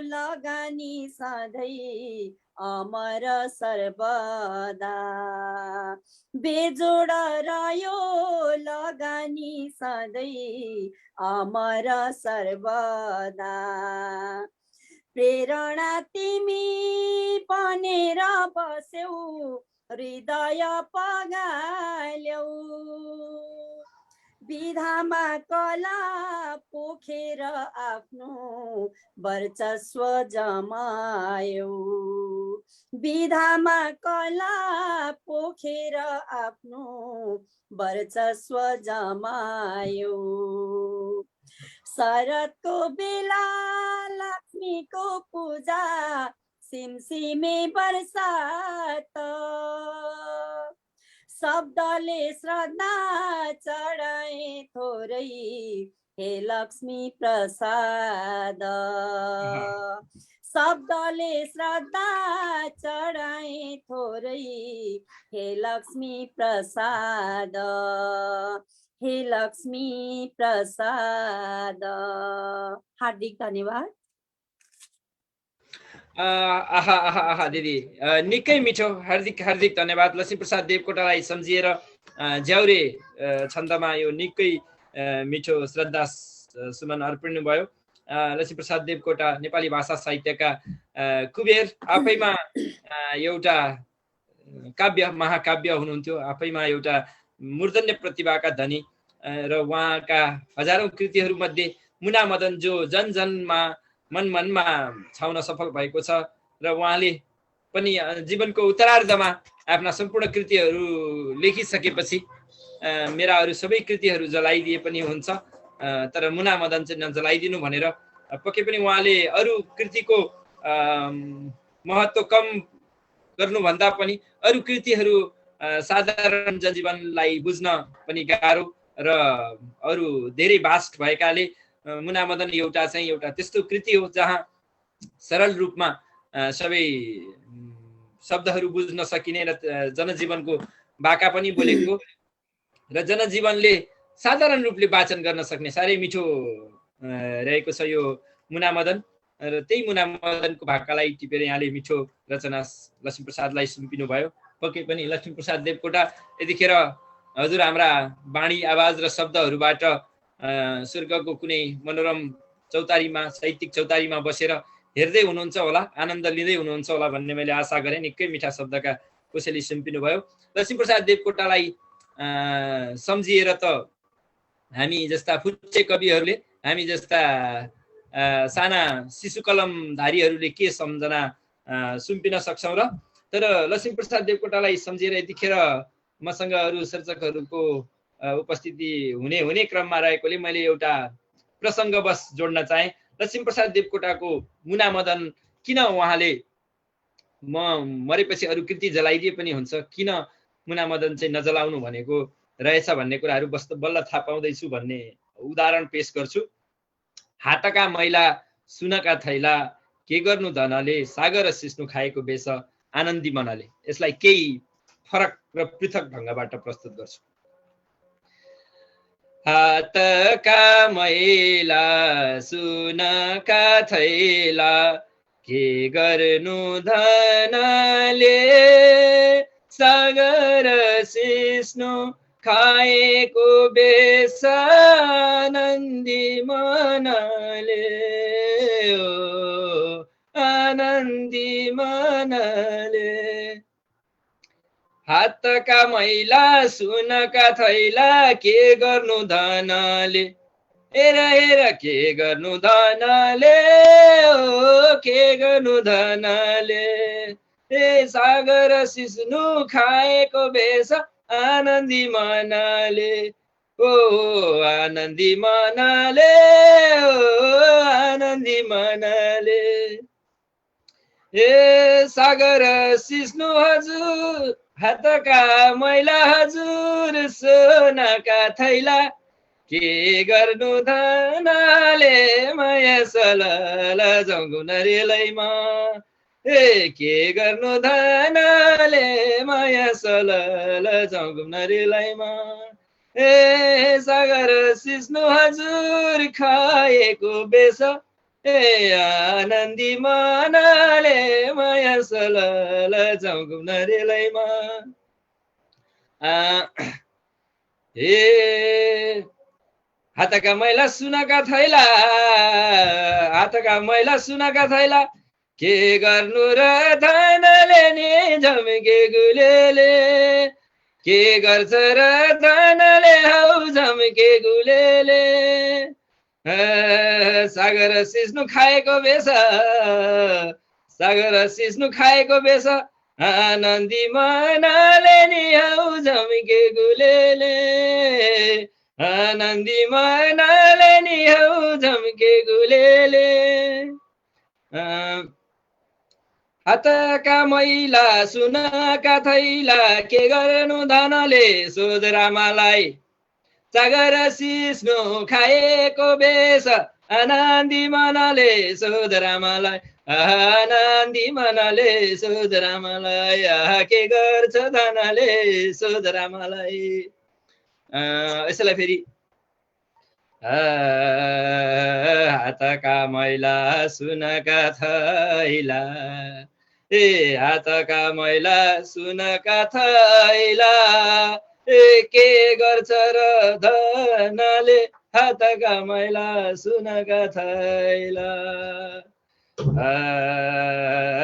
लगानी सधैँ अमर सर्वदा, बेजोड रह्यो लगानी सधैँ अमर सर्वदा। प्रेरणा तिमी बनेर बस्यौ हृदय पगाल्यौ, विधामा कला पोखेर आफ्नो वर्चस्व जमायौ, विधामा कला पोखेर आफ्नो वर्चस्व जमायौ। शरदको बेला लक्ष्मीको पूजा, सिमसिमे बरसात, शब्दले श्रद्धा चढाए थोरै हे लक्ष्मी प्रसाद, शब्दले श्रद्धा चढाए थोरै हे लक्ष्मी प्रसाद, हे लक्ष्मी प्रसाद। हार्दिक धन्यवाद। आहा आहा आहा दिदी, निकै मिठो, हार्दिक हार्दिक धन्यवाद। लक्ष्मीप्रसाद देवकोटालाई सम्झिएर ज्याउरे छन्दमा यो निकै मिठो श्रद्धा सुमन अर्पण भयो। लक्ष्मीप्रसाद देवकोटा नेपाली भाषा साहित्यका कुबेर, आफैमा एउटा काव्य महाकाव्य हुनुहुन्थ्यो, आफैमा एउटा मूर्धन्य प्रतिभाका धनी, र उहाँका हजारौं कृतिहरू मध्ये मुना मदन जो जन जनमा मन मनमा छाउन सफल भएको छ, र उहाँले पनि जीवनको उत्तरार्धमा आफ्ना सम्पूर्ण कृतिहरू लेखिसकेपछि मेरा अरू सबै कृतिहरू जलाइदिए पनि हुन्छ, तर मुना मदन चाहिँ नजलाइदिनु भनेर पक्कै पनि उहाँले अरू कृतिको महत्त्व कम गर्नुभन्दा पनि अरू कृतिहरू साधारण जनजीवनलाई बुझ्न पनि गाह्रो र अरू धेरै भास्ट भएकाले मुना मदन एउटा त्यस्तो कृति हो जहाँ सरल रूपमा सबै शब्दहरू बुझ्न सकिने र जनजीवनको भाका पनि बोलेको र जनजीवनले साधारण रूपले वाचन गर्न सक्ने साह्रै मिठो रहेको छ यो मुना मदन। र त्यही मुना मदनको भाकालाई टिपेर यहाँले मिठो रचना लक्ष्मीप्रसादलाई सुम्पिनु भयो। पक्कै पनि लक्ष्मीप्रसाद देवकोटा यतिखेर हजुर हाम्रा वाणी आवाज र शब्दहरूबाट स्वर्गको कुनै मनोरम चौतारीमा साहित्यिक चौतारीमा बसेर हेर्दै हुनुहुन्छ होला, आनन्द लिँदै हुनुहुन्छ होला भन्ने मैले आशा गरेँ। निकै मिठा शब्दका कसैले सुम्पिनु भयो। लक्ष्मीप्रसाद देवकोटालाई सम्झिएर त हामी जस्ता फुच्चे कविहरूले, हामी जस्ता साना शिशु कलमधारीहरूले के सम्झना सुम्पिन सक्छौँ र। तर लक्ष्मीप्रसाद देवकोटालाई सम्झिएर यतिखेर मसँग अरू सर्जकहरूको उपस्थिति हुने क्रममा रहेकोले मैले एउटा प्रसङ्गवश जोड्न चाहेँ। लक्ष्मीप्रसाद देवकोटाको मुना मदन किन उहाँले म मरेपछि अरू कृति जलाइदिए पनि हुन्छ, किन मुना मदन चाहिँ नजलाउनु भनेको रहेछ भन्ने कुराहरू बल्ल थाहा पाउँदैछु भन्ने उदाहरण पेश गर्छु। हातका मैला सुनका थैला के गर्नु धनले, सागर सिस्नु खाएको बेस आनन्दी मनले। यसलाई केही फरक र पृथक ढङ्गबाट प्रस्तुत गर्छु। हातका मैला सुनका थैला के गर्नु धनले, सागर सिस्नु खाएको बेस आनन्दी मनले, आनन्दी मनले। हातका मैला सुनका थैला के गर्नु धनले, हेर हेर के गर्नु धनले, ओ के गर्नु धनले। ए सागर सिस्नु खाएको बेस आनन्दी मनले, ओ आनन्दी मनले, ओ आनन्दी मनले। ए सागर सिस्नु हजुर हातका मैला हजुर सोनाका थैला के गर्नु धनले, माया सलल जङ्गुन रेलैमा। ए के गर्नु धनले, माया सलल जङ्गुन रेलैमा। ए सागर सिस्नु हजुर खाएको बेस ए आनन्दी मनले, माया सलल जङ्गुन रेलैमा। ए हातका मैला सुनका थैला, हातका मैला सुनका थैला के गर्नु र धनले नि झम्के गुलेले, के गर्छ र धनले हौ झम्के गुलेले। सागर सिस्नु खाएको बेस, सागर सिस्नु खाएको बेस आनन्दी मनले नि हौ झम्के गुलेले, आनन्दी मनले नि हौ झम्के गुलेले। हातका मैला सुनका थैला के गर्नु धनले, सोध रामालाई सागर सिस्नु खाएको बेस आनन्दी मनले, सोध रामालाई आनन्दी मनले, सोध रामालाई के गर्छ धनले, सोध रामालाई। यसैलाई फेरि हातका मैला सुनका थैला, ए हातका मैला सुनका थैला के गर्छ र धनले, हातका मैला सुनका थैला।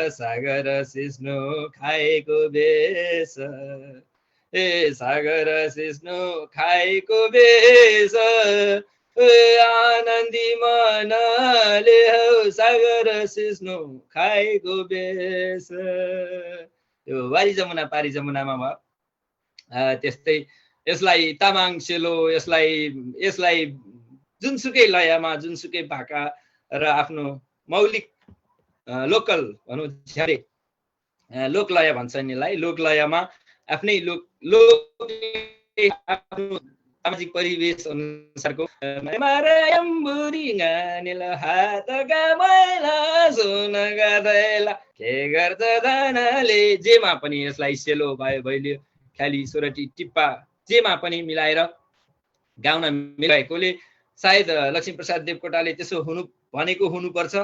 सागर सिस्नु खाएको बेस, ए सागर सिस्नु खाएको बेस आनन्दी मनले हौ सागर सिस्नु खाएको बेस। यो वारी जमुना पारी जमुनामा भयो। त्यस्तै यसलाई तामाङ सेलो, यसलाई जुनसुकै लयमा, जुनसुकै भाका र आफ्नो मौलिक लोकल भनौँ झ्यारे लोकलय भन्छन् यसलाई, लोकलयमा आफ्नै आफ्नो सामाजिक परिवेश अनुसारको हातका मैला सुनका थैला के गर्छ धनले, जेमा पनि यसलाई सेलो भयो, भैलियो, ख्याली, सोरठी, टिप्पा जेमा पनि मिलाएर गाउन मिलाएकोले सायद लक्ष्मीप्रसाद देवकोटाले त्यसो भनेको हुनुपर्छ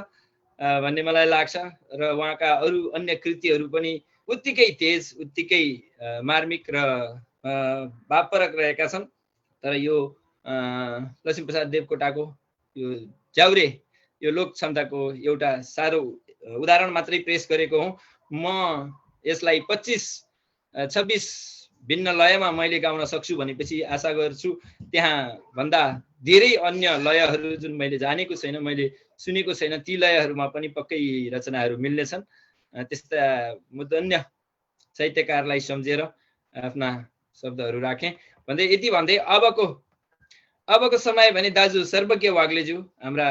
भन्ने मलाई लाग्छ। र उहाँका अरू अन्य कृतिहरू पनि उत्तिकै तेज, उत्तिकै मार्मिक र भावपरक रहेका छन्। तर यो लक्ष्मीप्रसाद देवकोटाको यो ज्याउरे यो लोक क्षमताको एउटा सारो उदाहरण मात्रै पेश गरेको हुँ। म यसलाई 25-26 भिन्न लयमा मैले गाउन सक्छु भनेपछि आशा गर्छु त्यहाँ भन्दा धेरै अन्य लयहरू जुन मैले जानेको छैन, मैले सुनेको छैन, ती लयहरूमा पनि पक्कै रचनाहरू मिल्नेछन्। त्यस्ता मुदन्य साहित्यकारलाई सम्झेर आफ्ना शब्दहरू राखेँ भन्दै यति भन्दै अबको समय भने दाजु सर्वज्ञ वाग्लेज्यू हाम्रा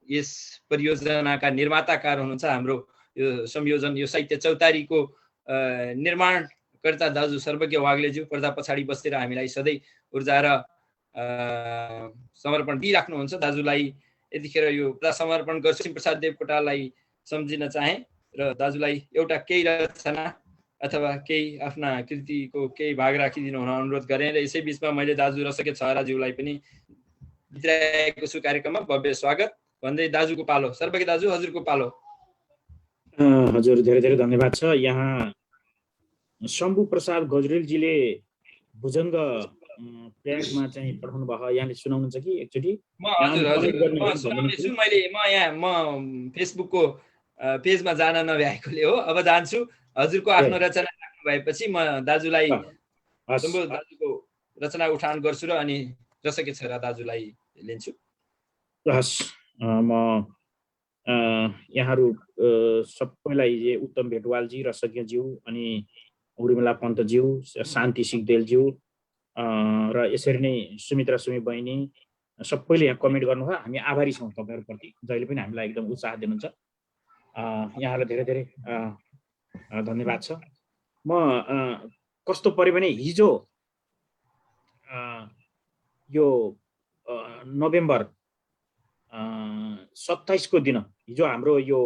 यस परियोजनाका निर्माताकार हुनुहुन्छ। हाम्रो यो संयोजन, यो साहित्य चौतारीको निर्माणकर्ता दाजु सर्वज्ञ वाग्लेज्यू पर्दा पछाडि बसेर हामीलाई सधैँ ऊर्जा र समर्पण दिइराख्नुहुन्छ। दाजुलाई यतिखेर यो समर्पण गर्छु। प्रसाद देवकोटालाई सम्झिन चाहे र दाजुलाई एउटा केही रचना अथवा केही आफ्ना कृतिको केही भाग राखिदिनु हुन अनुरोध गरेँ। र यसै बिचमा मैले दाजु रसके छहराज्यूलाई पनि बिताएको छु कार्यक्रममा। भव्य स्वागत भन्दै दाजुको पालो, सर्वज्ञ दाजु हजुरको पालो। हजुर धेरै धेरै धन्यवाद छ। यहाँ शम्भु प्रसाद गजरेलजीले भुजङ्ग प्रयागमा चाहिँ पठाउनु भयो, यहाँले सुनाउनुहुन्छ कि एकचोटि? म फेसबुकको पेजमा जान नभ्याएकोले हो, अब जान्छु। हजुरको आफ्नो रचना राख्नु भएपछि म दाजुलाई दाजुको रचना उठान गर्छु र अनि रसके छहरा दाजुलाई लिन्छु। हस्, म यहाँहरू सबैलाई उत्तम भेटवालजी, रसज्ञज्यू, अनि उर्मिला पन्तज्यू, शान्ति सिगदेलज्यू र यसरी नै सुमित्रा सुमी बहिनी सबैले यहाँ कमेन्ट गर्नुभयो। हामी आभारी छौँ तपाईँहरूप्रति, जहिले पनि हामीलाई एकदम उत्साह दिनुहुन्छ। यहाँहरूलाई धेरै धेरै धन्यवाद छ। म कस्तो पऱ्यो भने हिजो यो नोभेम्बर 27 को दिन, हिजो हाम्रो यो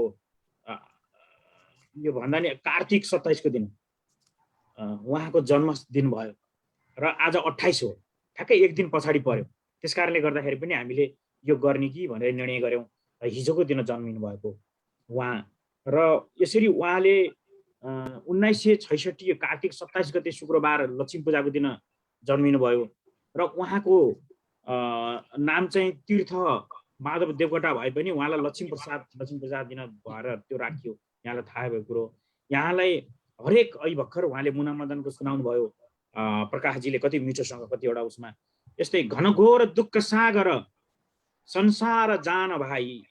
भन्दा नि कार्तिक 27 को दिन उहाँको जन्मदिन भयो र आज 28 हो, ठ्याक्कै एक दिन पछाडि पर्यो। त्यस कारणले गर्दाखेरि पनि हामीले यो गर्ने कि भनेर निर्णय गऱ्यौँ। हिजोको दिन जन्मिनु भएको उहाँ र यसरी उहाँले 1966 कार्तिक 27 गते शुक्रबार लक्ष्मी पूजाको दिन जन्मिनु भयो र उहाँको नाम चाहिँ तीर्थ माधव देवकोटा भए पनि उहाँलाई लक्ष्मी प्रसाद दिन भएर त्यो राखियो। यहाँलाई थाहा भएको कुरो, यहाँलाई हरेक अहिले भर्खर उहाँले मुना मदनको सुनाउनु भयो, प्रकाशजीले कति मिठोसँग कतिवटा उसमा, यस्तै घनघोर दुःख सागर संसार जान भाइ,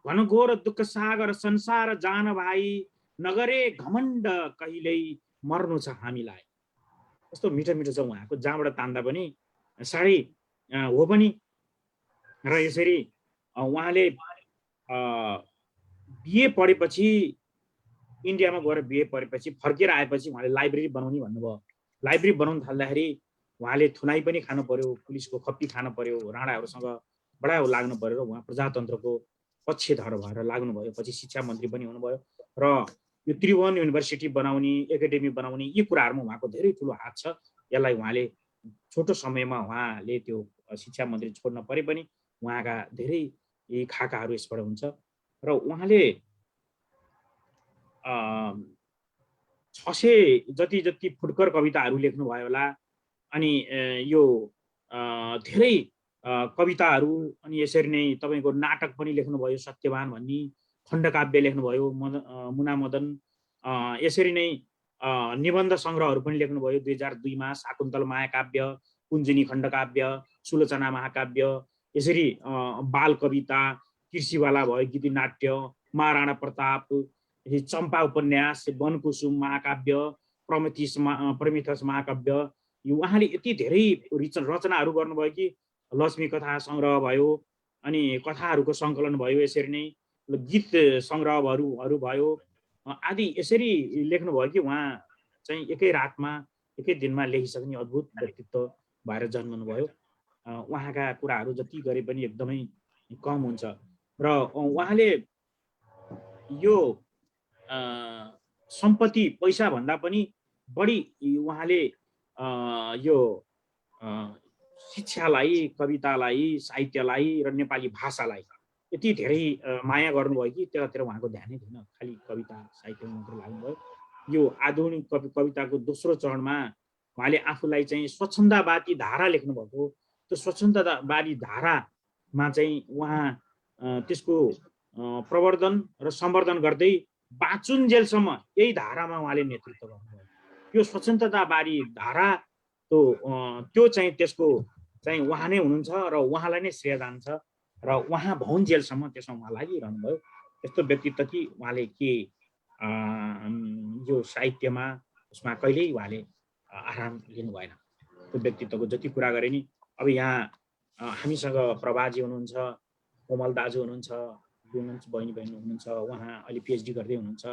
घनघोर दुःख सागर संसार जान भाइ, नगरे घमण्ड कहिल्यै मर्नु छ हामीलाई। कस्तो मिठो मिठो छ उहाँको, जहाँबाट तान्दा पनि साह्रै हो पनि। र यसरी उहाँले बिए पढेपछि, इन्डियामा गएर बिए पढेपछि फर्केर आएपछि उहाँले लाइब्रेरी बनाउने भन्नुभयो। लाइब्रेरी बनाउन थाल्दाखेरि उहाँले थुनाइ पनि खानु पर्यो, पुलिसको खप्पी खानु पर्यो, राणाहरूसँग बडा लाग्नु पर्यो र उहाँ प्रजातन्त्रको पक्षधर भएर लाग्नुभयो। पछि शिक्षा मन्त्री पनि हुनुभयो र यो त्रिभुवन युनिभर्सिटी बनाउने, एकाडेमी बनाउने, यी कुराहरूमा उहाँको धेरै ठुलो हात छ। यसलाई उहाँले छोटो समयमा उहाँले त्यो शिक्षा मन्त्री छोड्न परे पनि उहाँका धेरै खाकाहरू यसबाट हुन्छ। र उहाँले 600 जति फुटकर कविताहरू लेख्नुभयो होला। अनि यो धेरै कविताहरू, अनि यसरी नै तपाईँको नाटक पनि लेख्नुभयो, सत्यवान भन्ने खण्डकाव्य लेख्नुभयो, मुना मदन। यसरी नै निबन्ध सङ्ग्रहहरू पनि लेख्नुभयो। 2002 मा शाकुन्तल महाकाव्य, कुञ्जिनी खण्डकाव्य, सुलोचना महाकाव्य, यसरी बाल कविता, कृषिवाला भयो, गीति नाट्य, महाराणा प्रताप, चम्पा उपन्यास, वनकुसुम महाकाव्य, प्रमिथस महाकाव्य, यो उहाँले यति धेरै रचनाहरू गर्नुभयो कि लक्ष्मी कथा सङ्ग्रह भयो, अनि कथाहरूको सङ्कलन भयो, यसरी नै गीत सङ्ग्रहहरू भयो आदि। यसरी लेख्नुभयो कि उहाँ चाहिँ एकै रातमा, एकै दिनमा लेखिसक्ने अद्भुत व्यक्तित्व भएर जन्मनुभयो। उहाँका कुराहरू जति गरे पनि एकदमै कम हुन्छ। र उहाँले यो सम्पत्ति पैसा भन्दा पनि बढी उहाँले यो शिक्षालाई, कवितालाई, साहित्यलाई र नेपाली भाषालाई यति धेरै माया गर्नुभयो कि त्यतातिर उहाँको ध्यानै थिएन, खालि कविता साहित्यमा मात्र लाग्नुभयो। यो आधुनिक कविताको दोस्रो चरणमा उहाँले आफूलाई चाहिँ स्वच्छन्दवादी धारा लेख्नुभएको। त्यो स्वच्छन्दवादी धारामा चाहिँ उहाँ त्यसको प्रवर्धन र सम्वर्धन गर्दै बाँचुन्जेलसम्म यही धारामा उहाँले नेतृत्व गर्नुभयो। यो स्वतन्त्रतावादी धारा त्यो चाहिँ त्यसको चाहिँ उहाँ नै हुनुहुन्छ र उहाँलाई नै श्रेय जान्छ र उहाँ भउन्जेलसम्म त्यसमा उहाँ लागिरहनुभयो। यस्तो व्यक्तित्व कि उहाँले के यो साहित्यमा उसमा कहिल्यै उहाँले आराम लिनु भएन। त्यो व्यक्तित्वको जति कुरा गरे नि, अब यहाँ हामीसँग प्रभाजी हुनुहुन्छ, कोमल दाजु हुनुहुन्छ, बहिनी हुनुहुन्छ, उहाँ अहिले पिएचडी गर्दै हुनुहुन्छ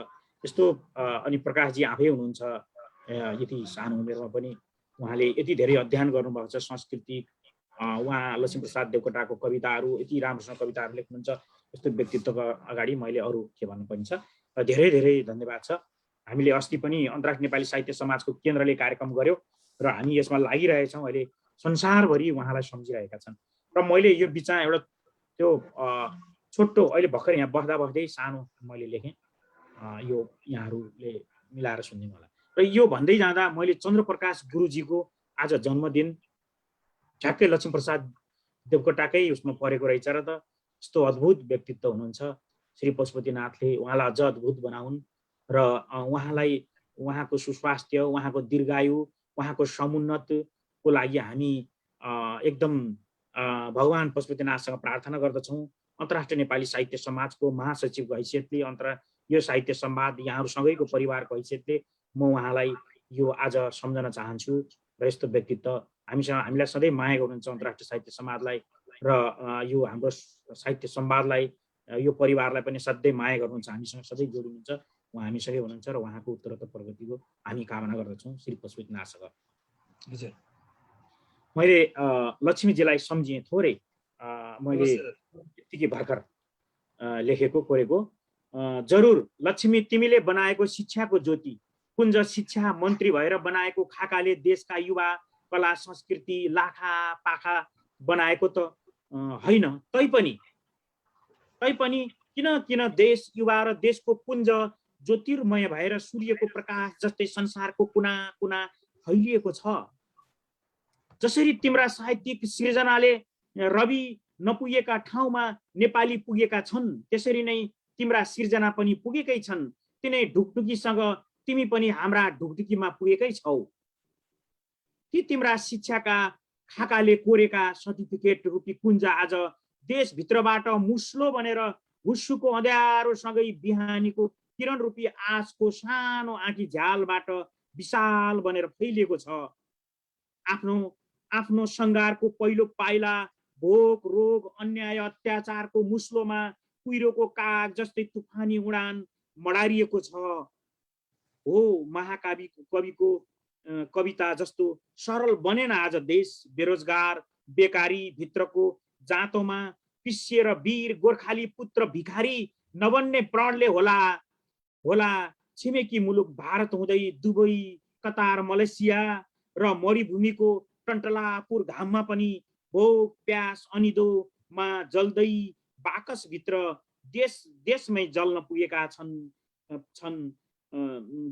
यस्तो, अनि प्रकाशजी आफै हुनुहुन्छ। यति सानो उमेरमा पनि उहाँले यति धेरै अध्ययन गर्नुभएको छ सांस्कृतिक। उहाँ लक्ष्मीप्रसाद देवकोटाको कविताहरू यति राम्रोसँग कविताहरू लेख्नुहुन्छ। यस्तो व्यक्तित्वको अगाडि मैले अरू के भन्नुपर्ने छ। धेरै धेरै धन्यवाद छ। हामीले अस्ति पनि अन्तर्राष्ट्रिय नेपाली साहित्य समाजको केन्द्रले कार्यक्रम गर्यो र हामी यसमा लागिरहेछौँ। अहिले संसारभरि उहाँलाई सम्झिरहेका छन् र मैले यो बिचमा एउटा त्यो छोटो अहिले भर्खर यहाँ बस्दै सानो मैले लेखेँ, यो यहाँहरूले मिलाएर सुनिदिनु होला। र यो भन्दै जाँदा मैले चन्द्रप्रकाश गुरुजीको आज जन्मदिन ठ्याक्कै लक्ष्मीप्रसाद देवकोटाकै उसमा परेको रहेछ र त यस्तो अद्भुत व्यक्तित्व हुनुहुन्छ श्री पशुपतिनाथले। उहाँलाई अझ अद्भुत बनाउन् र उहाँलाई, उहाँको सुस्वास्थ्य, उहाँको दीर्घायु, उहाँको समुन्नतको लागि हामी एकदम भगवान पशुपतिनाथसँग प्रार्थना गर्दछौँ। अन्तर्राष्ट्रिय नेपाली साहित्य समाजको महासचिवको हैसियतले, यो साहित्य संवाद यहाँहरूसँगैको परिवारको हैसियतले म उहाँलाई यो आज सम्झन चाहन्छु। र यस्तो व्यक्तित्व हामीलाई सधैँ माया गर्नुहुन्छ अन्तर्राष्ट्रिय साहित्य समाजलाई र यो हाम्रो साहित्य संवादलाई, यो परिवारलाई पनि सधैँ माया गर्नुहुन्छ, हामीसँग सधैँ जोडिनुहुन्छ। उहाँ हामीसँगै हुनुहुन्छ र उहाँको उत्तरोत्तर प्रगतिको हामी कामना गर्दछौँ श्री पशुपतिनाथसँग। हजुर, मैले लक्ष्मीजीलाई सम्झेँ थोरै, मैले यतिकै भर्खर लेखेको कोरेको। जरुर लक्ष्मी तिमीले बनाएको शिक्षाको ज्योति, कुञ्ज शिक्षा मन्त्री भएर बनाएको खाकाले देशका युवा कला संस्कृति लाखा पाखा बनाएको त होइन। तैपनि किन देश युवा र देशको पुञ्ज ज्योतिर्मय भएर सूर्यको प्रकाश जस्तै संसारको कुना कुना फैलिएको छ। जसरी तिम्रा साहित्यिक सृजनाले रवि नपुगेका ठाउँमा नेपाली पुगेका छन्, त्यसरी नै तिम्रा सिर्जना पनि पुगेकै छन्। तिनै ढुकढुकीसँग तिमी पनि हाम्रा ढुकढुकीमा पुगेकै छौ। ती तिम्रा शिक्षाका खाकाले कोरेका सर्टिफिकेट रूपी कुञ्ज आज देशभित्रबाट मुस्लो बनेर हुस्सुको अँध्यारोसँगै बिहानीको किरण रूपी आँसको सानो आँखी झ्यालबाट विशाल बनेर फैलिएको छ। आफ्नो सङ्घारको पहिलो पाइला भोक रोग अन्याय अत्याचारको मुस्लोमा कुहिरोको काग जस्तै तुफानी उडान मडारिएको छ। हो महाकविको कविता जस्तो सरल बनेन आज देश। बेरोजगार बेकारी भित्रको जाँतोमा पिसिएर वीर गोर्खाली पुत्र भिखारी नबन्ने प्रणले होला छिमेकी मुलुक भारत हुँदै दुबई कतार मलेसिया र मरुभूमिको टन्टलापुर घाममा पनि भोक प्यास अनिदोमा जल्दै बाकसभित्र देशमै जल्न पुगेका छन्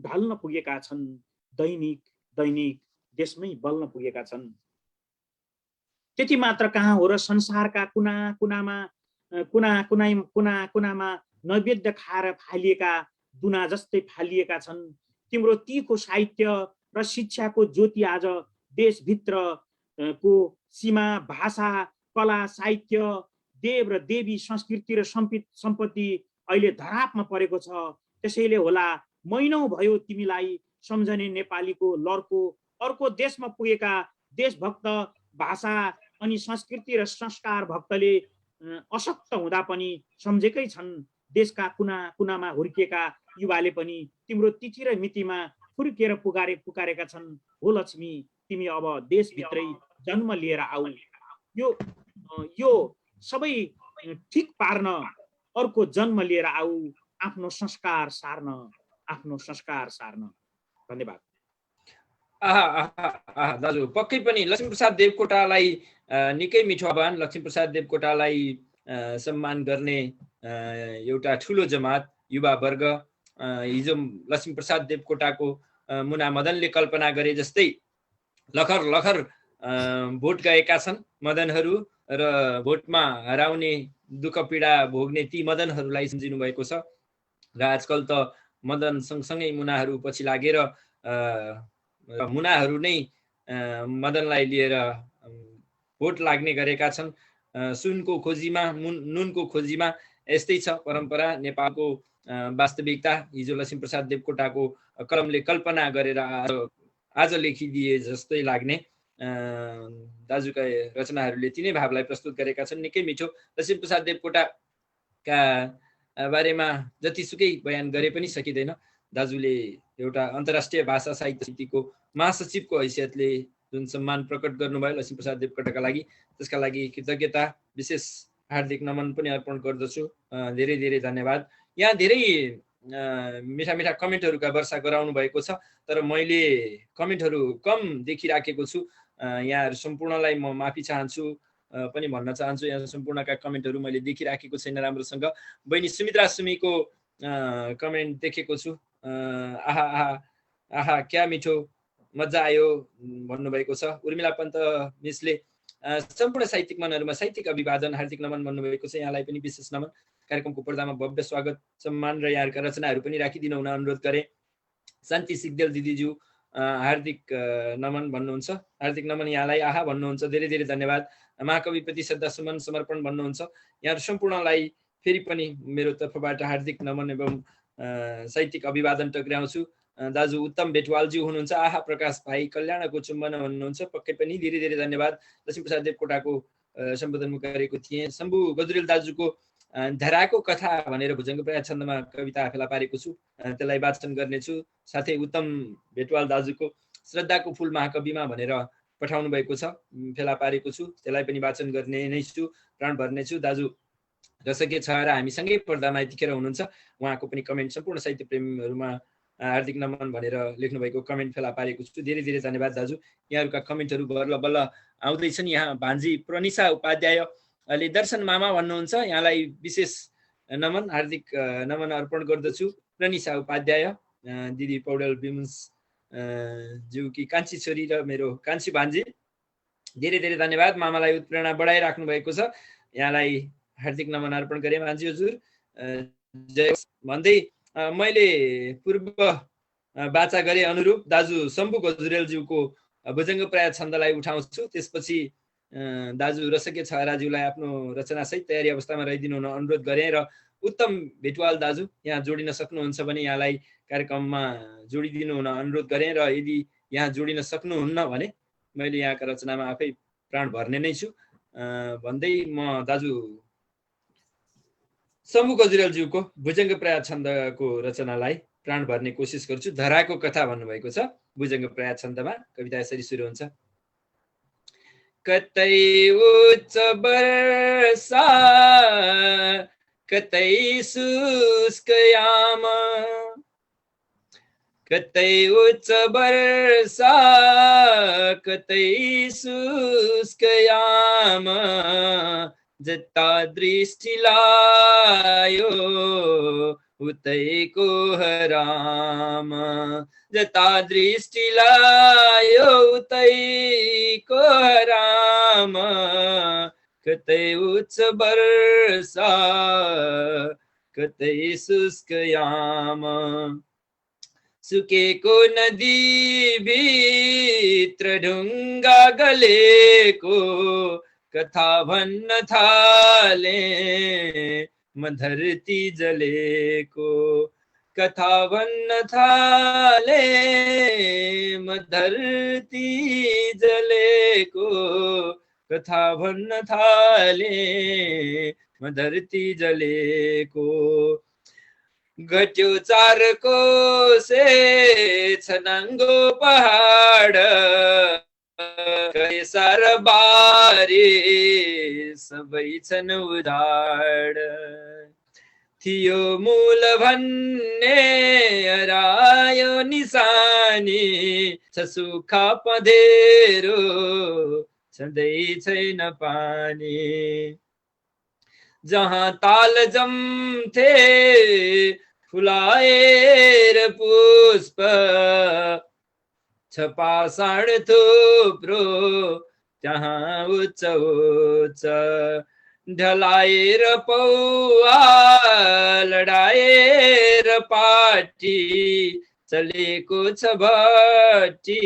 ढल्न पुगेका छन्। दैनिक देशमै बल्न पुगेका छन्। त्यति मात्र कहाँ हो र संसारका कुनामा नैवेद्य खाएर फालिएका दुना जस्तै फालिएका छन्। तिम्रो तीखो साहित्य र शिक्षाको ज्योति आज देशभित्रको सीमा भाषा कला साहित्य देव र देवी संस्कृति र सम्पत्ति अहिले धरापमा परेको छ। त्यसैले होला महिनौ भयो तिमीलाई सम्झने नेपालीको लर्को अर्को देशमा पुगेका देशभक्त भाषा अनि संस्कृति र संस्कार भक्तले अशक्त हुँदा पनि सम्झेकै छन्। देशका कुनामा हुर्किएका युवाले पनि तिम्रो तिथि र मितिमा फुर्केर पुकारेका छन्। हो लक्ष्मी तिमी अब देशभित्रै जन्म लिएर आऊ। यो सबै ठिक पार्न अर्को जन्म लिएर आऊ। आफ्नो संस्कार सार्न। धन्यवाद। दाजु पक्कै पनि लक्ष्मीप्रसाद देवकोटालाई निकै मिठो आह्वान। लक्ष्मीप्रसाद देवकोटालाई सम्मान गर्ने एउटा ठुलो जमात युवा वर्ग हिजो लक्ष्मीप्रसाद देवकोटाको मुना मदनले कल्पना गरे जस्तै लखर भोट गएका छन् मदनहरू र भोटमा हराउने दुःख पीडा भोग्ने ती मदनहरूलाई सम्झिनु भएको छ। र आजकल त मदन सँगसँगै मुनाहरू पछि लागेर मुनाहरू नै मदनलाई लिएर भोट लाग्ने गरेका छन्। सुनको खोजीमा नुनको खोजीमा यस्तै छ परम्परा नेपालको वास्तविकता। हिजो लक्ष्मीप्रसाद देवकोटाको कलमले कल्पना गरेर आज लेखिदिए जस्तै लाग्ने दाजुका रचनाहरूले तिनै भावलाई प्रस्तुत गरेका छन्। निकै मिठो। लक्ष्मीप्रसाद देवकोटाका बारेमा जतिसुकै बयान गरे पनि सकिँदैन। दाजुले एउटा अन्तर्राष्ट्रिय भाषा साहित्य समितिको महासचिवको हैसियतले जुन सम्मान प्रकट गर्नुभयो लक्ष्मीप्रसाद देवकोटाका लागि, त्यसका लागि कृतज्ञता विशेष हार्दिक नमन पनि अर्पण गर्दछु। धेरै धेरै धन्यवाद। यहाँ धेरै मिठा मिठा कमेन्टहरूका वर्षा गराउनु भएको छ, तर मैले कमेन्टहरू कम देखिराखेको छु। यहाँहरू सम्पूर्णलाई म माफी चाहन्छु पनि भन्न चाहन्छु। यहाँ सम्पूर्णका कमेन्टहरू मैले देखिराखेको छैन राम्रोसँग। बहिनी सुमित्रा सुमीको कमेन्ट देखेको छु। आहा आहा आहा क्या मिठो, मजा आयो भन्नुभएको छ। उर्मिला पन्त मिसले सम्पूर्ण साहित्यिक मनहरूमा साहित्यिक अभिवादन, हार्दिक नमन भन्नुभएको छ। यहाँलाई पनि विशेष नमन। कार्यक्रमको पर्दामा भव्य स्वागत सम्मान र यहाँका रचनाहरू पनि राखिदिनु हुन अनुरोध गरे। शान्ति सिग्देल दिदीज्यू हार्दिक नमन भन्नुहुन्छ। हार्दिक नमन यहाँलाई, आहा भन्नुहुन्छ। धेरै धेरै धन्यवाद। महाकविप्रति श्रद्धा सुमन समर्पण भन्नुहुन्छ। यहाँहरू सम्पूर्णलाई फेरि पनि मेरो तर्फबाट हार्दिक नमन एवं साहित्यिक अभिवादन टक्राउँछु। दाजु उत्तम बेटवालज्यू हुनुहुन्छ। आहा प्रकाश भाइ कल्याणको चुम्बन भन्नुहुन्छ। पक्कै पनि धेरै धेरै धन्यवाद। लक्ष्मीप्रसाद देवकोटाको सम्बोधन गरेको थिएँ। शम्भु गजुरेल दाजुको धराको कथा भनेर भुजङ्गप्राय छन्दमा कविता फेला पारेको छु, त्यसलाई वाचन गर्नेछु। साथै उत्तम भेटवाल दाजुको श्रद्धाको फुल महाकविमा भनेर पठाउनु भएको छ, फेला पारेको छु, त्यसलाई पनि वाचन गर्ने नै छु, प्राण भर्नेछु। दाजु रसके छ र हामीसँगै पर्दामा यतिखेर हुनुहुन्छ। उहाँको पनि कमेन्ट सम्पूर्ण साहित्य प्रेमीहरूमा हार्दिक नमन भनेर लेख्नुभएको कमेन्ट फेला पारेको छु। धेरै धेरै धन्यवाद दाजु। यहाँहरूका कमेन्टहरू बल्ल बल्ल आउँदैछन्। यहाँ भान्जी प्रनिशा उपाध्यायले दर्शन मामा भन्नुहुन्छ। यहाँलाई विशेष नमन, हार्दिक नमन अर्पण गर्दछु। प्रनिशा उपाध्याय दिदी पौडेल विमुन्स ज्यूकी कान्छी छोरी र मेरो कान्छी भान्जी, धेरै धेरै धन्यवाद। मामालाई उत्प्रेरणा बढाइराख्नु भएको छ। यहाँलाई हार्दिक नमन अर्पण गरेँ भान्जी हजुर। जय भन्दै मैले पूर्व बाचा गरे अनुरूप दाजु शम्भु गजुरेलज्यूको भुजङ्गप्राय छन्दलाई उठाउँछु। त्यसपछि दाजु रसके छहराज्यूलाई आफ्नो रचनासहित तयारी अवस्थामा रहिदिनु हुन अनुरोध गरेँ र उत्तम भेटवाल दाजु यहाँ जोडिन सक्नुहुन्छ भने यहाँलाई कार्यक्रममा जोडिदिनु हुन अनुरोध गरेँ र यदि यहाँ जोडिन सक्नुहुन्न भने मैले यहाँका रचनामा आफै प्राण भर्ने नै छु भन्दै म दाजु शम्भु गजुरेलज्यूको भुजङ्गप्राय छन्दको रचनालाई प्राण भर्ने कोसिस गर्छु। धराको कथा भन्नुभएको छ भुजङ्गप्राय छन्दमा। कविता यसरी सुरु हुन्छ। कतै उच्च वर्षा कतै शुष्क याम, कतै उच्च वर्षा कतै शुष्क याम, जता दृष्टि लायो उतैको हराम, जता दृष्टि लायो उतैको हराम, कतै उच्च वर्षा कतै शुष्क याम, सुकेको नदी भित्र ढुङ्गा गलेको कथा भन्न थाले, म धरती जलेको कथा भन्न थाले, म धरती जलेको कथा भन्न थाले, म धरती जलेको, घट्यो चार कोसे छनाङ्गो पहाड, कैसार बारे सबै छन् उधाड, थियो मूल भन्ने हरायो निशानी, छ सुखा पँधेरो छँदै छैन पानी, जहाँ ताल जम्थे फुलाएर पुष्प, छ पाषाण थुप्रो त्यहाँ उच्च उच्च ढलाएर पौवा लडाएर पाटी चलेको छ भट्टी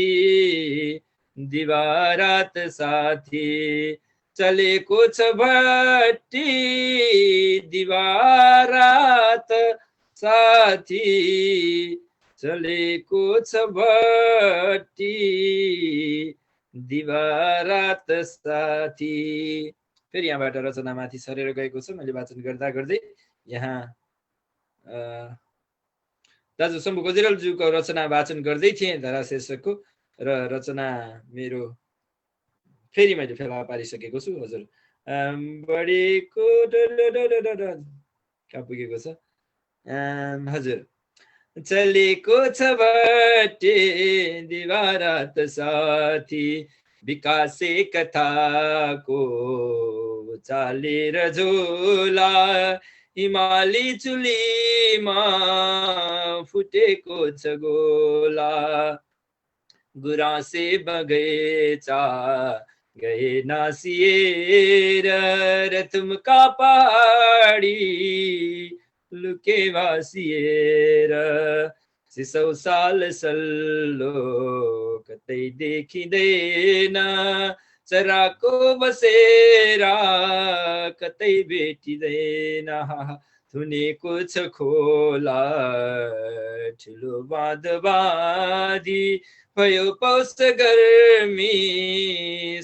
दिवारात साथी चलेको छ भट्टी दिवारात साथी चलेको छ भट्टी दिवारात साथी। फेरि यहाँबाट रचना माथि सरेर गएको छ। मैले वाचन गर्दा गर्दै यहाँ दाजु शम्भु गजरेलज्यूको रचना वाचन गर्दै थिएँ धरा शीर्षकको, र रचना मेरो फेरि मैले फेला पारिसकेको छु। हजुर बढीको कहाँ पुगेको छ? हजुर चलेको छ भट्टी दिवारात साथी विकासे कथाको चालेर झोला हिमाली चुलीमा फुटेको छ गोला गुराँसे बगैँचा गए नासिएर रथुमका पहाडी लुके भासिएर सिसौ साल सल्लो कतै देखिँदैन चराको बसेरा कतै भेटिँदैन थुनेको छ खोला ठुलो बाँध बाँधी भयो पौष गर्मी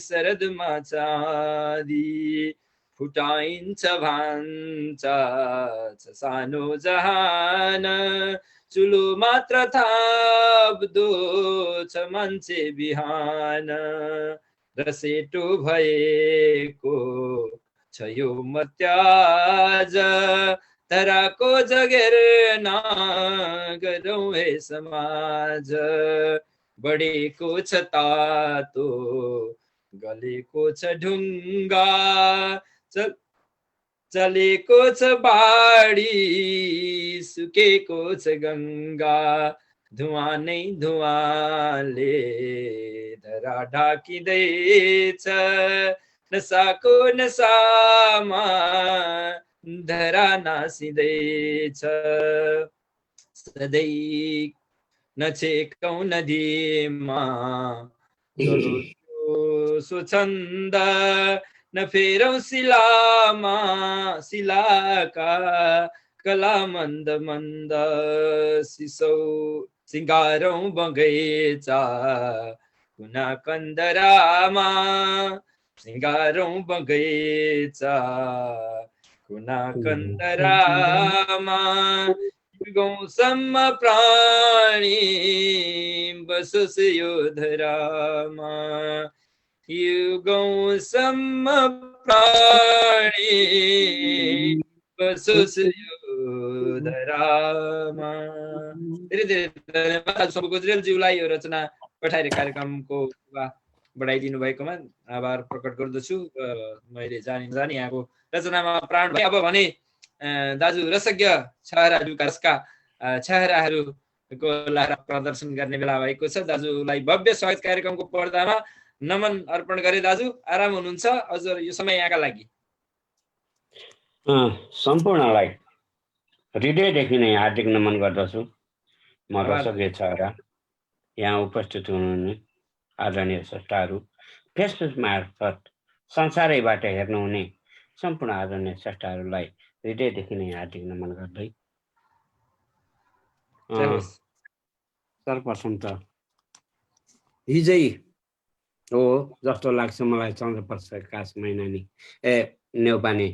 शरदमा चाँदी फुटाइन्छ भान्चा छ सानो जहान चुलो मात्र थाप्दो छ मान्छे बिहान रसेटो भएको छ यो मत्याज धराको जगेर नगरौँ हे समाज बढेको छ तातो गलेको छ ढुङ्गा चलेको छ बाढी सुकेको छ गङ्गा धुवाँ नै धुवाँले धरा ढाकिँदैछ नसाको नसामा धरा नासिँदैछ सधैँ नछेकौँ नदीमा सुछन्द नफेरौँ शिलामा शिलाका कला मन्द मन्द सिसौ सिङ्गारौँ बगैँचा कुना कन्दरामा सिङ्गारौँ बगैँचा कुना कन्दरामा गौसम्म प्राणी बसोस् यो धरामा यो गौसम्म प्राणी बसोस् यो धरामा। धेरै धेरै धन्यवाद शम्भु गजरेलज्यूलाई यो रचना पठाएर कार्यक्रमको बढाइदिनु भएकोमा आभार प्रकट गर्दछु। मैले जानी यहाँको रचनामा प्राण भए। अब भने दाजु रसज्ञ छहराहरूका छहराहरूको लहरा प्रदर्शन गर्ने बेला भएको छ। दाजुलाई भव्य स्वागत कार्यक्रमको पर्दामा नमन अर्पण गरे। दाजु आराम हुनुहुन्छ? हजुर यो समय यहाँका लागि सम्पूर्णलाई हृदयदेखि नै हार्दिक नमन गर्दछु। म रसज्ञ छहरा यहाँ उपस्थित हुनुहुने आदरणीय स्रष्टाहरू फेसबुक मार्फत संसारैबाट हेर्नुहुने सम्पूर्ण आदरणीय स्रष्टाहरूलाई हृदयदेखि नै हार्दिक नमन गर्दै सर्वप्रथम त हिजै हो जस्तो लाग्छ मलाई चन्द्रप्रकाश मैनानी नेउपाने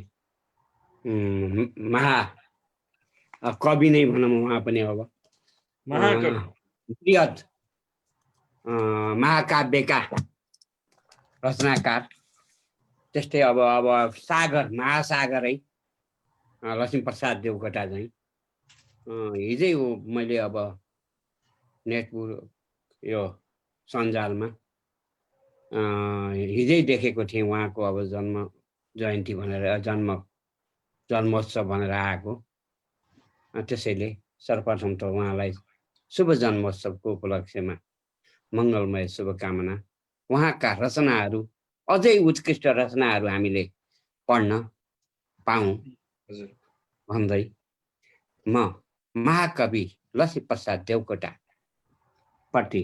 महा कवि नै भनौँ उहाँ पनि अब बृहत महाकाव्यका रचनाकार त्यस्तै अब सागर महासागरै लक्ष्मीप्रसाद देवकोटा चाहिँ हिजै हो मैले अब नेटपुर यो सञ्जालमा हिजै देखेको थिएँ उहाँको अब जन्म जयन्ती भनेर जन्मोत्सव भनेर आएको। त्यसैले सर्वप्रथम त उहाँलाई शुभ जन्मोत्सवको उपलक्ष्यमा मङ्गलमय शुभकामना। उहाँका रचनाहरू अझै उत्कृष्ट रचनाहरू हामीले पढ्न पाऊँ हजुर भन्दै म महाकवि लक्ष्मीप्रसाद देवकोटा प्रति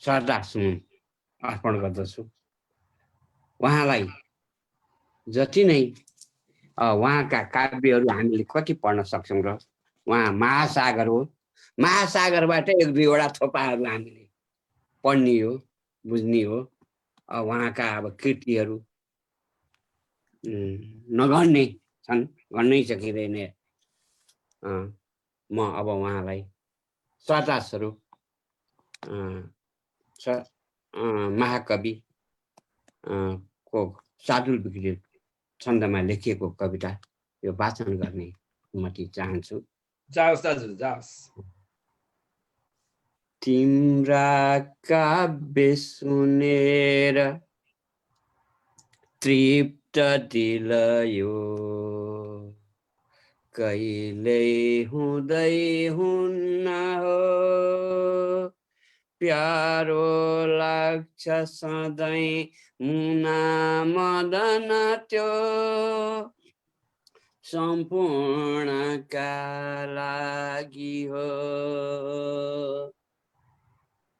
श्रद्धासुमन अर्पण गर्दछु। उहाँलाई जति नै उहाँका काव्यहरू हामीले कति पढ्न सक्छौँ र उहाँ महासागर हो। महासागरबाट एक दुईवटा थोपाहरू हामीले पढ्ने हो, बुझ्ने हो। उहाँका अब कृतिहरू नगर्ने छन्, गर्नै सकिँदैन। म अब उहाँलाई श्रद्धास्वरूप महाकवि को सादुल विकृत छन्दमा लेखिएको कविता यो वाचन गर्ने अनुमति चाहन्छु। जाओस् दाजु जाओस्। तिम्रा काव्य सुनेर तृप्त दिल यो कहिल्यै हुँदै हुन्न हो। प्यारो लाग्छ सधैँ मुना मदन त्यो सम्पूर्णका लागि हो।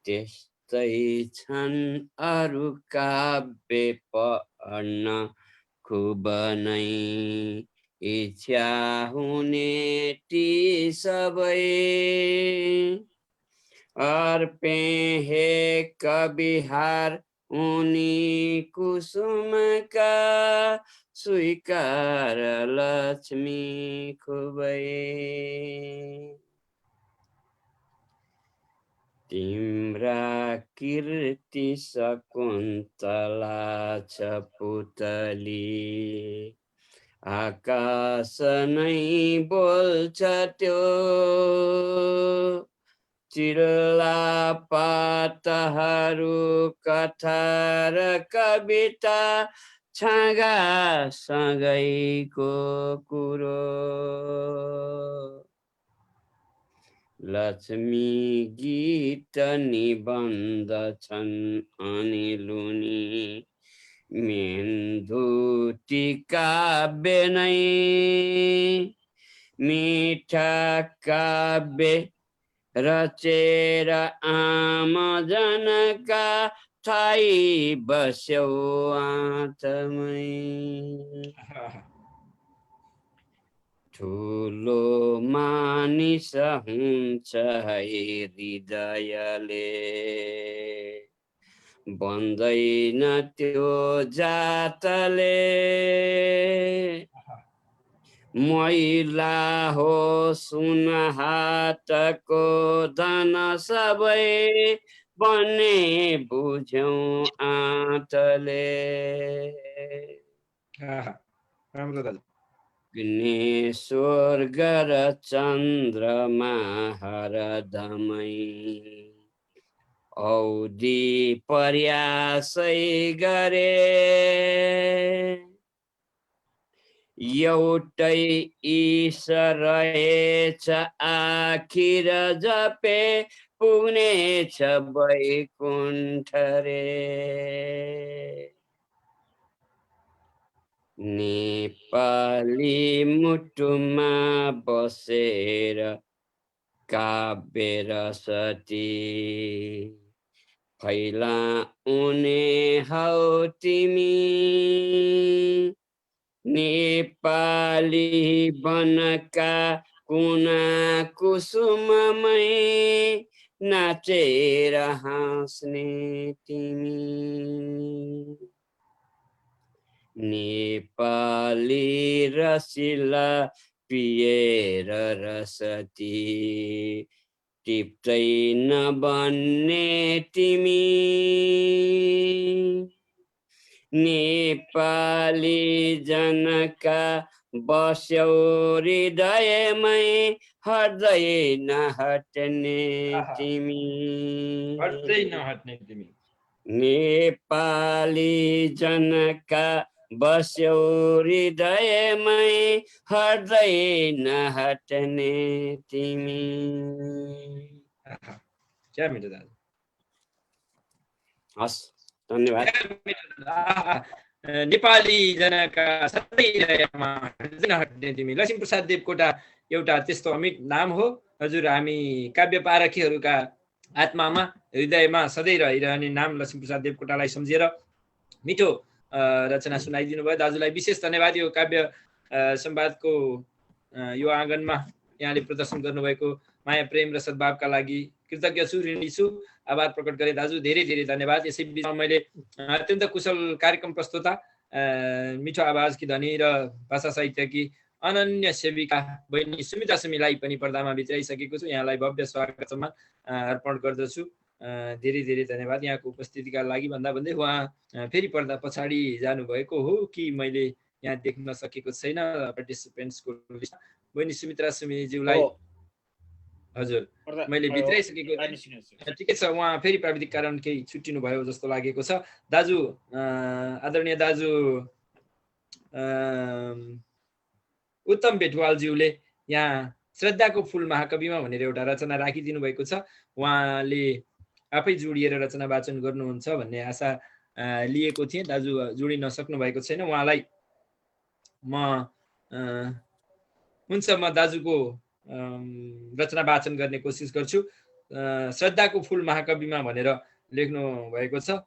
त्यस्तै छन् अरू काव्य पढ्न खुब नै इच्छा हुने ती सबै। अर्पे हे कविहार उनी कुसुमका स्वीकार लक्ष्मी खुबै। तिम्रा कीर्ति शकुन्तला छ पुतली आकाश नै बोल्छ त्यो। चिल्ला पातहरू कथा र कविता छाँगा सँगैको कुरो। लक्ष्मी गीत निबन्ध छन् अनि लुनी मेन्दुती काव्य नै। मिठा काव्य रचेर आम जनका थाई बस्यौ आँतमै। ठुलो मानिस हुन्छ है हृदयले बन्दैन त्यो जातले। मैला हो सुन हातको धन सबै बन्ने बुझ्यौ आँटले। राम्रो दाजु। स्वर्ग र चन्द्रमा हरदमै औधी प्रयासै गरे। एउटै ईश्वर रहेछ आखिर जपे पुग्नेछ वैकुण्ठ रे। नेपाली मुटुमा बसेर काव्य रसती फैलाउने हौ तिमी। नेपाली बनका कुना कुसुममै नाचेर हाँस्ने तिमी। नेपाली रसिला पिएर रसती टिप्दै नबन्ने तिमी। नेपाली जनका बस्यौ हृदयमै हट्दै नहट्ने तिमी। हट्दै नहट्ने तिमी। नेपाली जनका बस्यौ हृदयमै हट्दै नहट्ने तिमी। क्या मिठो दाजु। हस् धन्यवाद। नेपाली जनका सबै हृदयमा हट्ने तिमी। लक्ष्मीप्रसाद देवकोटा एउटा त्यस्तो अमिट नाम हो। हजुर, हामी काव्य पारखीहरूका आत्मामा हृदयमा सधैँ रहिरहने नाम लक्ष्मीप्रसाद देवकोटालाई सम्झेर मिठो रचना सुनाइदिनु भयो। दाजुलाई विशेष धन्यवाद। यो काव्य संवादको यो आँगनमा यहाँले प्रदर्शन गर्नुभएको माया प्रेम र सद्भावका लागि कृतज्ञ छु, ऋणी छु। आभार प्रकट गरे दाजु, धेरै धेरै धन्यवाद। यसै बिचमा मैले अत्यन्त कुशल कार्यक्रम प्रस्तुता, मिठो आवाजकी धनी र भाषा साहित्यकी अनन्य सेविका बहिनी सुमिता सुमीलाई पनि पर्दामा भित्राइसकेको छु। यहाँलाई भव्य स्वागत सम्मान अर्पण गर्दछु। धेरै धेरै धन्यवाद यहाँको उपस्थितिका लागि। भन्दा भन्दै उहाँ फेरि पर्दा पछाडि जानुभएको हो कि मैले यहाँ देख्न सकेको छैन पार्टिसिपेन्ट्सको लिस्ट। बहिनी सुमित्रा सुमीज्यूलाई हजुर मैले भित्राइसकेको। ठिकै छ, उहाँ फेरि प्राविधिक कारण केही छुट्टिनु भयो जस्तो लागेको छ। दाजु, आदरणीय दाजु उत्तम बेटवालज्यूले यहाँ श्रद्धाको फुल महाकविमा भनेर एउटा रचना राखिदिनु भएको छ। उहाँले आफै जोडिएर रचना वाचन गर्नुहुन्छ भन्ने आशा लिएको थिएँ। दाजु जोडिन सक्नु भएको छैन। उहाँलाई म हुन्छ, म दाजुको रचना वाचन गर्ने कोसिस गर्छु। श्रद्धाको फुल महाकविमा भनेर लेख्नु भएको छ।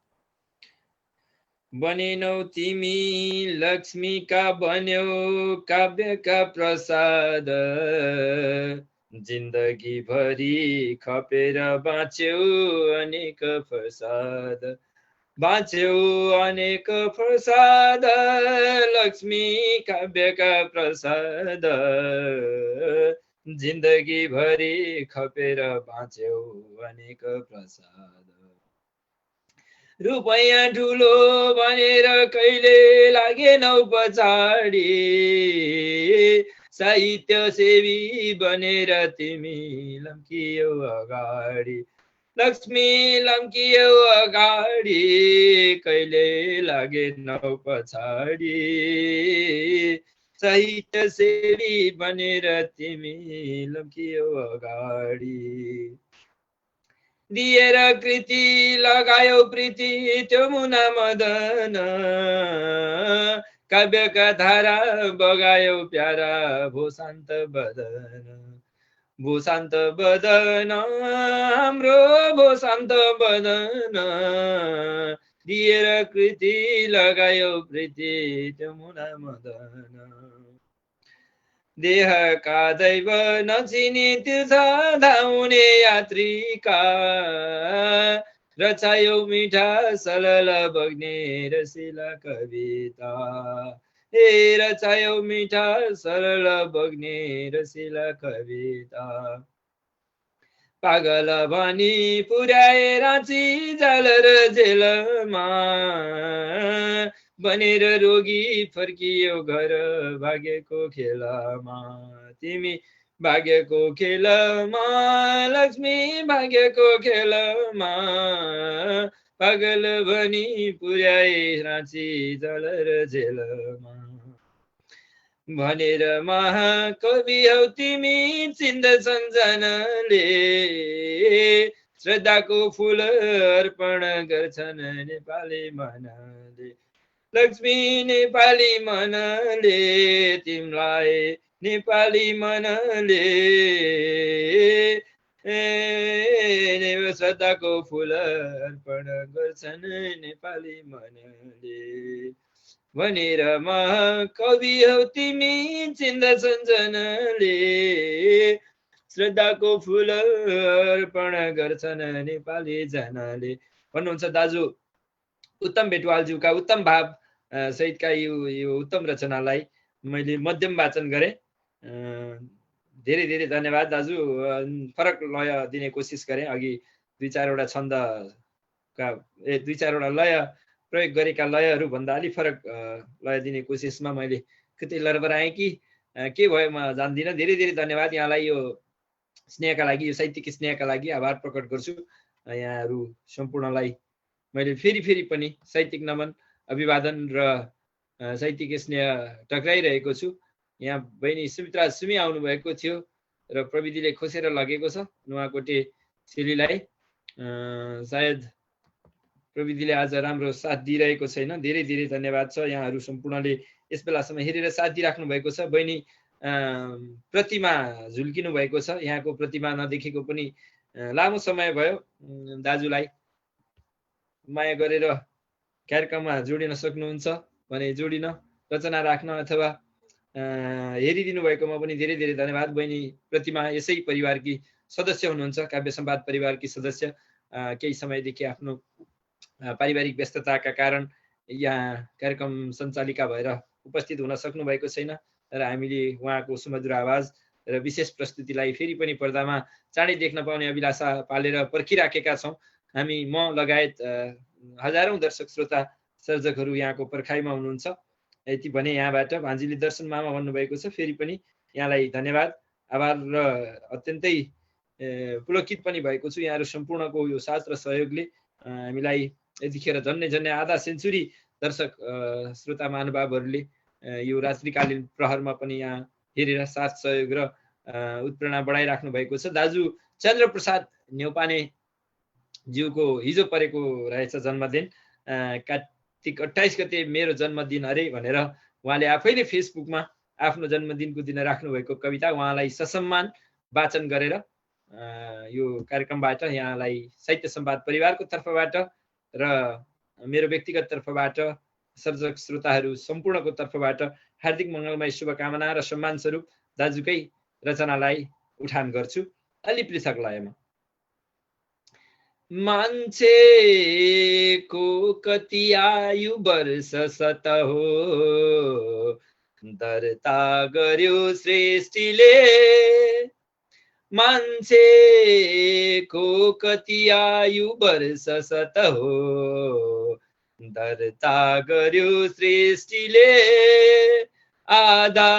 बनेनौ तिमी लक्ष्मीका बन्यौ काव्यका प्रसाद, जिन्दगी भरि खपेर बाँच्यौ अनेक फसाद, बाँच्यौ अनेक फसाद, लक्ष्मी काव्यका प्रसाद, जिन्दगी भरि खपेर बाँच्यौ अनेक प्रसाद। रुपैयाँ ठुलो भनेर कहिले लागेनौ पछाडि, साहित्य सेवी बनेर तिमी लम्कियौ अगाडि, लक्ष्मी लम्कियौ अगाडि, कहिले लागेनौ पछाडि, साहित्य सेवी बनेर तिमी लम्कियौ अगाडि। दिएर कृति लगायो प्रीति त्यो मुना मदन, काव्यका धारा बगायो प्यारा भो शान्त बदन, भो शान्त बदन हाम्रो भो शान्त बदन, दिएर कृति लगायो प्रीति त्यो मुना मदन। देहका दैव नचिनी तीर्थ धाउने यात्रीका, रचायो मिठा सलल बग्ने रसिला कविता, हे रचायो मिठा सरल बग्ने रसिला कविता। पागल भनी पुर्याए राँची जाल र जेलमा, बनेर रोगी फर्कियो घर भाग्यको खेलमा, तिमी भाग्यको खेलमा, लक्ष्मी भाग्यको खेलमा, पागल भनी पुर्याए राँची जाल र जेलमा। भनेर महाकवि हौ तिमी चिन्दछन् जनले, श्रद्धाको फुल अर्पण गर्छन् नेपाली मनले, लक्ष्मी नेपाली मनले तिमलाई नेपाली मनले, श्रद्धाको फुल अर्पण गर्छन् नेपाली मनले। भनेर महाकवि हौ तिमी चिन्दछन् जनले, श्रद्धाको फुल अर्पण गर्छन् नेपाली जनले भन्नुहुन्छ दाजु उत्तम बेटवालज्यूका उत्तम भाव सहितका यो उत्तम रचनालाई मैले मध्यम वाचन गरेँ। धेरै धेरै धन्यवाद दाजु। फरक लय दिने कोसिस गरेँ। अघि दुई चारवटा लय प्रयोग गरेका लयहरू भन्दा अलि फरक लय दिने कोसिसमा मैले कतै लरबराएँ कि के भयो म जान्दिनँ। धेरै धेरै धन्यवाद यहाँलाई। यो स्नेहका लागि, यो साहित्यिक स्नेहका लागि आभार प्रकट गर्छु। यहाँहरू सम्पूर्णलाई मैले फेरि पनि साहित्यिक नमन, अभिवादन र साहित्यिक स्नेह टक्राइरहेको छु। यहाँ बहिनी सुमित्रा सुमी आउनुभएको थियो र प्रविधिले खोसेर लगेको छ नुवाकोटे सेलीलाई। सायद प्रविधिले आज राम्रो साथ दिइरहेको छैन। धेरै धेरै धन्यवाद छ यहाँहरू सम्पूर्णले यस बेलासम्म हेरेर साथ दिइराख्नु भएको छ। बहिनी प्रतिमा झुल्किनु भएको छ, यहाँको प्रतिमा नदेखेको पनि लामो समय भयो। दाजुलाई माया गरेर कार्यक्रममा जोडिन सक्नुहुन्छ भने जोडिन, रचना राख्न अथवा हेरिदिनु भएकोमा पनि धेरै धेरै धन्यवाद। बहिनी प्रतिमा यसै परिवारकी सदस्य हुनुहुन्छ, काव्य सम्वाद परिवारकी सदस्य। केही समयदेखि आफ्नो पारिवारिक व्यस्तताका कारण यहाँ कार्यक्रम सञ्चालिका भएर उपस्थित हुन सक्नु भएको छैन, र हामीले उहाँको सुमधुर आवाज र विशेष प्रस्तुतिलाई फेरि पनि पर्दामा चाँडै देख्न पाउने अभिलाषा पालेर पर्खिराखेका छौँ। हामी, म लगायत हजारौं दर्शक श्रोता सर्जकहरू यहाँको पर्खाइमा हुनुहुन्छ। यति भने यहाँबाट भान्जीले दर्शन मामा भन्नुभएको छ, फेरि पनि यहाँलाई धन्यवाद, आभार र अत्यन्तै पुलकित पनि भएको छु यहाँहरू सम्पूर्णको यो साथ र सहयोगले। हामीलाई यतिखेर झन्नै आधा सेन्चुरी दर्शक श्रोता महानुभावहरूले यो रात्रिकालीन प्रहरमा पनि यहाँ हेरेर साथ सहयोग र उत्प्रेरणा बढाइराख्नु भएको छ। दाजु चन्द्रप्रसाद न्यौपाने ज्यूको हिजो परेको रहेछ जन्मदिन, कार्तिक 28 गते मेरो जन्मदिन अरे भनेर उहाँले आफैले फेसबुकमा आफ्नो जन्मदिनको दिन राख्नुभएको कविता उहाँलाई ससम्मान वाचन गरेर यो कार्यक्रमबाट यहाँलाई साहित्य सम्वाद परिवारको तर्फबाट र मेरो व्यक्तिगत तर्फबाट, सर्जक श्रोताहरू सम्पूर्णको तर्फबाट हार्दिक मङ्गलमय शुभकामना र सम्मान स्वरूप दाजुकै रचनालाई उठान गर्छु अलि पृथक लयमा। मान्छेको कति आयु वर्ष 7 हो, दर्ता गर्यो सृष्टिले। मान्छेको कति आयु वर्ष 7 हो, दर्ता गर्यो सृष्टिले। आधा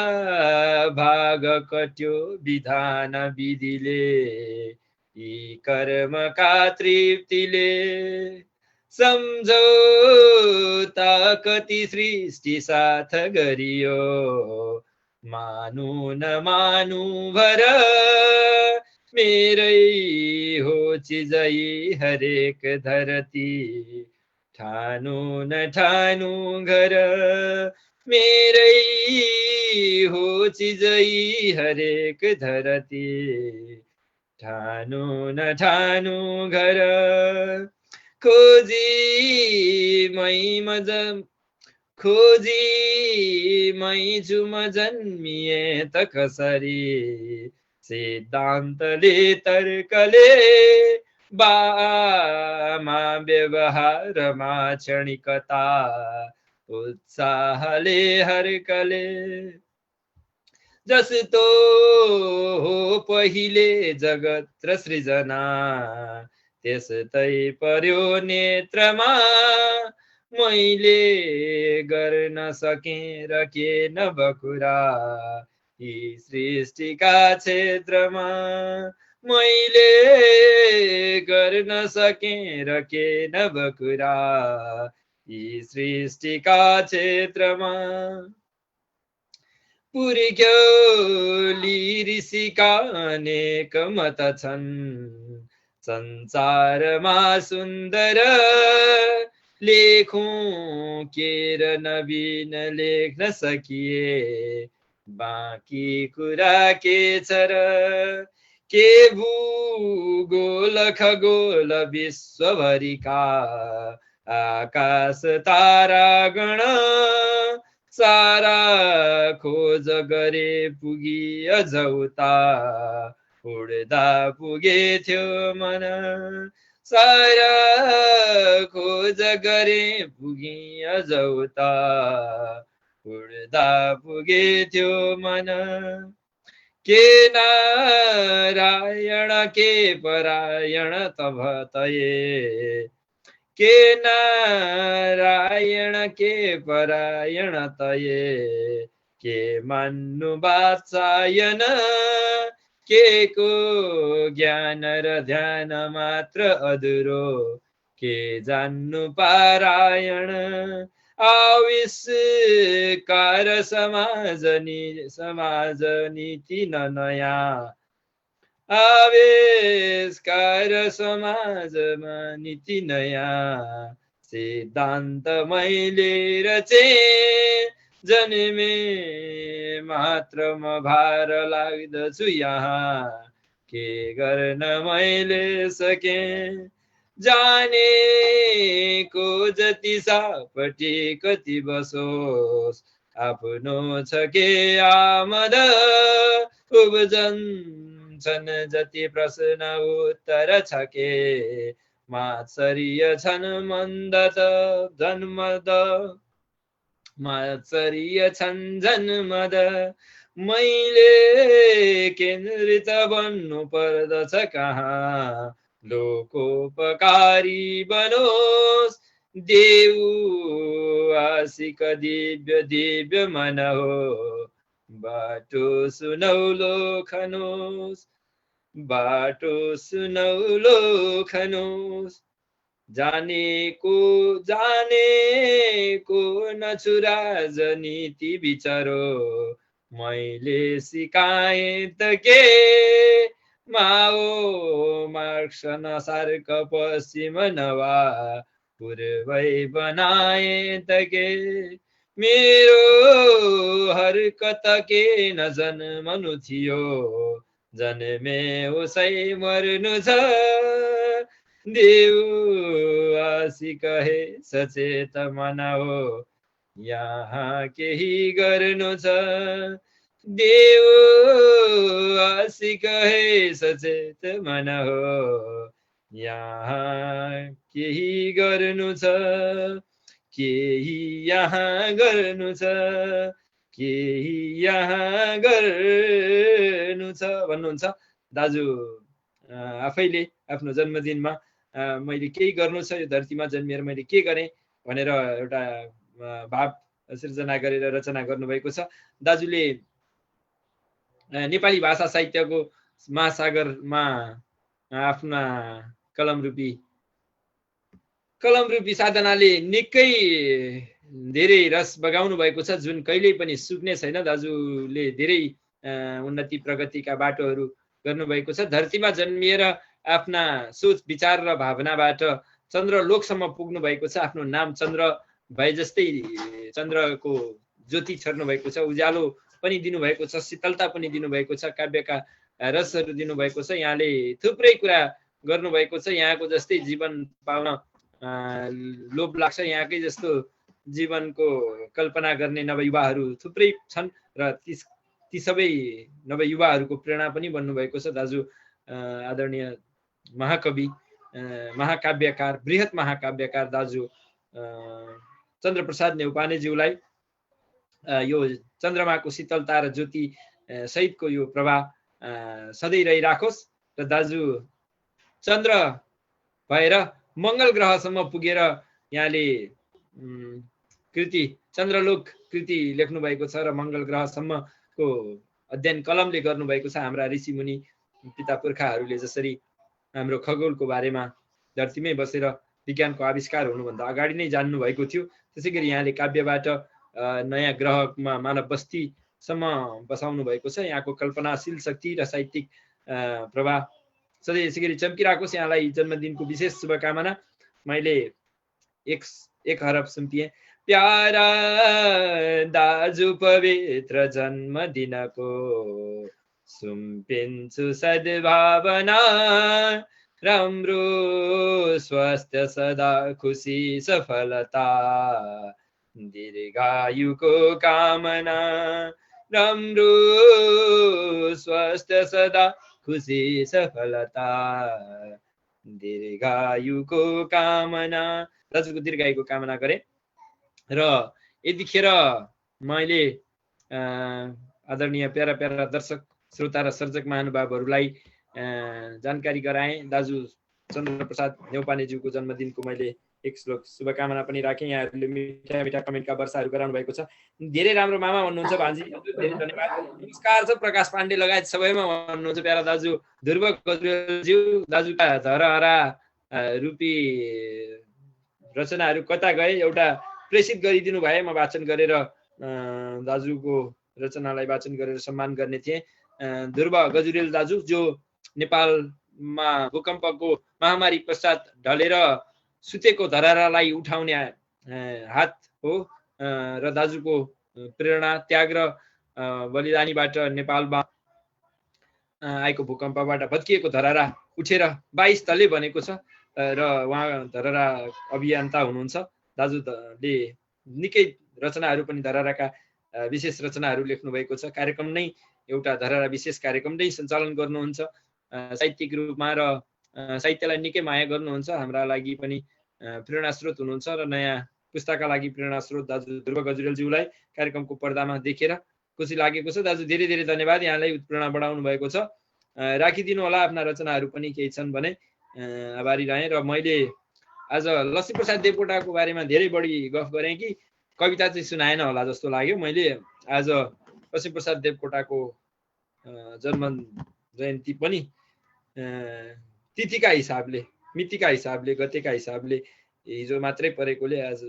भाग कट्यो विधान विधिले, यी कर्मका तृप्तिले। सम्झौता कति सृष्टि साथ गरियो, मानु नमानु भर। मेरै हो चिजै हरेक धरती, ठानु नठानु घर। मेरै हो चिजै हरेक धरती, ठानु नठानु घर। खोजी मै जुम जन्मिए त कसरी, सिद्धान्तले तर्कले। बामा व्यवहारमा क्षणिकता, उत्साहले हर्कले। जस्तो हो पहिले जगत र सृजना, त्यस्तै पर्यो नेत्रमा। मैले गर्न सकेँ र के नबकुरा, यी सृष्टिका क्षेत्रमा। मैले गर्न सकेँ र के नबकुरा, यी सृष्टिका क्षेत्रमा। पुर्क्यो ऋषिका अनेक मत छन्, संसारमा सुन्दर। लेखौं के र नवीन लेख्न सकिए, बाँकी कुरा के छ र। के भूगोल खगोल विश्वभरिका, आकाश तारा गण। सारा खोज गरे पुगी अझौता, उड्दा पुगे थियो मन। सारा खोज गरे पुगी अझौता, उड्दा पुगे थियो मन। के नारायण के परायण तभ तये, के नारायण के परायण तये। के मान्नु वात्सायन, के को ज्ञान र ध्यान मात्र अधुरो। के जान्नु पारायण, आविष्कार समाज नीति न नयाँ। आविष्कार समाजमा नीति नयाँ सिद्धान्त मैले रचे जन्मे मात्र म भार लाग्दछु यहाँ के गर्न मैले सके जानेको जति सापट्टि कति बसोस् आफ्नो छ के आमद उब्जन्छन् जति प्रश्न उत्तर छ के मात्सर्य छन् मन्द त जन्मद मात्सर्य छन् जन्मद मैले केन्द्रित बन्नु पर्दछ कहाँ लोकोपकारी बनोस् देव आशिक दिव्य दिव्य मन हो बाटो सुनौलो खनोस् बाटो सुनौलो खनोस् जानेको नछु राजनीति विचारो मैले सिकाएँ त के माओ मार्क्स नसार्क पश्चिम नवा पूर्वै बनाए त के मेरो हरकत के नजन्मनु थियो जन्मे उसै मर्नु छ देव आशी कहे सचेत मन हो यहाँ केही गर्नु छ देव आशी कहे सचेत मन हो यहाँ केही गर्नु छ केही यहाँ गर्नु छ केही यहाँ गर्नु छ भन्नुहुन्छ दाजु आफैले आफ्नो जन्मदिनमा मैले केही गर्नु छ यो धरतीमा जन्मिएर मैले के गरेँ भनेर एउटा भाव सिर्जना गरेर रचना गर्नुभएको छ। दाजुले नेपाली भाषा साहित्यको महासागरमा आफ्ना कलमरूपी साधनाले निकै धेरै रस बगाउनु भएको छ जुन कहिल्यै पनि सुक्ने छैन। दाजुले धेरै उन्नति प्रगतिका बाटोहरू गर्नुभएको छ। धरतीमा जन्मिएर आफ्ना सोच विचार र भावनाबाट चन्द्रलोकसम्म पुग्नु भएको छ। आफ्नो नाम चन्द्र भए जस्तै चन्द्रको ज्योति छर्नु भएको छ, उज्यालो पनि दिनुभएको छ, शीतलता पनि दिनुभएको छ, काव्यका रसहरू दिनुभएको छ। यहाँले थुप्रै कुरा गर्नुभएको छ। यहाँको जस्तै जीवन पाउन लोभ लाग्छ, यहाँकै जस्तो जीवनको कल्पना गर्ने नवयुवाहरू थुप्रै छन् र ती सबै नवयुवाहरूको प्रेरणा पनि बन्नुभएको छ। दाजु आदरणीय महाकवि महाकाव्यकार बृहत महाकाव्यकार दाजु चन्द्रप्रसाद न्यौपानेज्यूलाई यो चन्द्रमाको शीतलता र ज्योति सहितको यो प्रभाव सधैँ रहिराखोस् र दाजु चन्द्र भएर मङ्गल ग्रहसम्म पुगेर यहाँले कृति चन्द्रलोक कृति लेख्नु भएको छ र मङ्गल ग्रहसम्मको अध्ययन कलमले गर्नुभएको छ। हाम्रा ऋषिमुनि पिता पुर्खाहरूले जसरी हाम्रो खगोलको बारेमा धरतीमै बसेर विज्ञानको आविष्कार हुनुभन्दा अगाडि नै जान्नु भएको थियो, त्यसै गरी यहाँले काव्यबाट नयाँ ग्रहमा मानव बस्तीसम्म बसाउनु भएको छ। यहाँको कल्पनाशील शक्ति र साहित्यिक प्रभाव सधैँ यसै गरी चम्किराखोस्। यहाँलाई जन्मदिनको विशेष शुभकामना। मैले एक हरफ सुम्पिएँ। प्यारा दाजु पवित्र जन्मदिनको सुम्पिन्छु सद्भावना, राम्रो स्वास्थ्य सदा खुसी सफलता दीर्घायुको कामना, राम्रो स्वास्थ्य सदा खुसी सफलता दीर्घायुको कामना। दाजुको दीर्घायुको कामना गरे र यतिखेर मैले आदरणीय प्यारा प्यारा दर्शक श्रोता र सर्जक महानुभावहरूलाई जानकारी गराएँ। दाजु चन्द्रप्रसाद न्यौपानेज्यूको जन्मदिनको मैले एक श्लोक शुभकामना पनि राखेँ। यहाँहरूले मिठा मिठा कमेन्टका वर्षाहरू गराउनु भएको छ। धेरै राम्रो मामा भन्नुहुन्छ भान्जी, धेरै धन्यवाद। नमस्कार छ प्रकाश पाण्डे लगायत सबैमा भन्नुहुन्छ प्यारा दाजु ध्रुव गजुरेलज्यू। दाजुका धरहरा रूपी रचनाहरू कता गए एउटा प्रेषित गरिदिनु भए म वाचन गरेर दाजुको रचनालाई वाचन गरेर सम्मान गर्ने थिएँ। ध्रुव गजुरेल दाजु जो नेपालमा भूकम्पको महामारी पश्चात ढलेर सुतेको धरारालाई उठाउने हात हो र दाजुको प्रेरणा त्याग र बलिदानीबाट नेपालमा आएको भूकम्पबाट भत्किएको धरारा उठेर 22 तले बनेको छ र उहाँ धरारा अभियन्ता हुनुहुन्छ। दाजुले निकै रचनाहरू पनि धराराका विशेष रचनाहरू लेख्नु भएको छ। कार्यक्रम नै एउटा धरारा विशेष कार्यक्रम नै सञ्चालन गर्नुहुन्छ साहित्यिक रूपमा र साहित्यलाई निकै माया गर्नुहुन्छ। हाम्रा लागि पनि प्रेरणा स्रोत हुनुहुन्छ र नयाँ पुस्ताका लागि प्रेरणा स्रोत दाजु ध्रुव गजुरेलज्यूलाई कार्यक्रमको पर्दामा देखेर खुसी लागेको छ। दाजु धेरै धेरै धन्यवाद, यहाँलाई उत्प्रेरणा बढाउनु भएको छ। राखिदिनु होला, आफ्ना रचनाहरू पनि केही छन् भने आभारी रहेँ। र मैले आज लक्ष्मीप्रसाद देवकोटाको बारेमा धेरै बढी गफ गरेँ कि कविता चाहिँ सुनाएन होला जस्तो लाग्यो। मैले आज लक्ष्मीप्रसाद देवकोटाको जन्म जयन्ती पनि तिथिका हिसाबले, मितिका हिसाबले, गतेका हिसाबले हिजो मात्रै परेकोले आज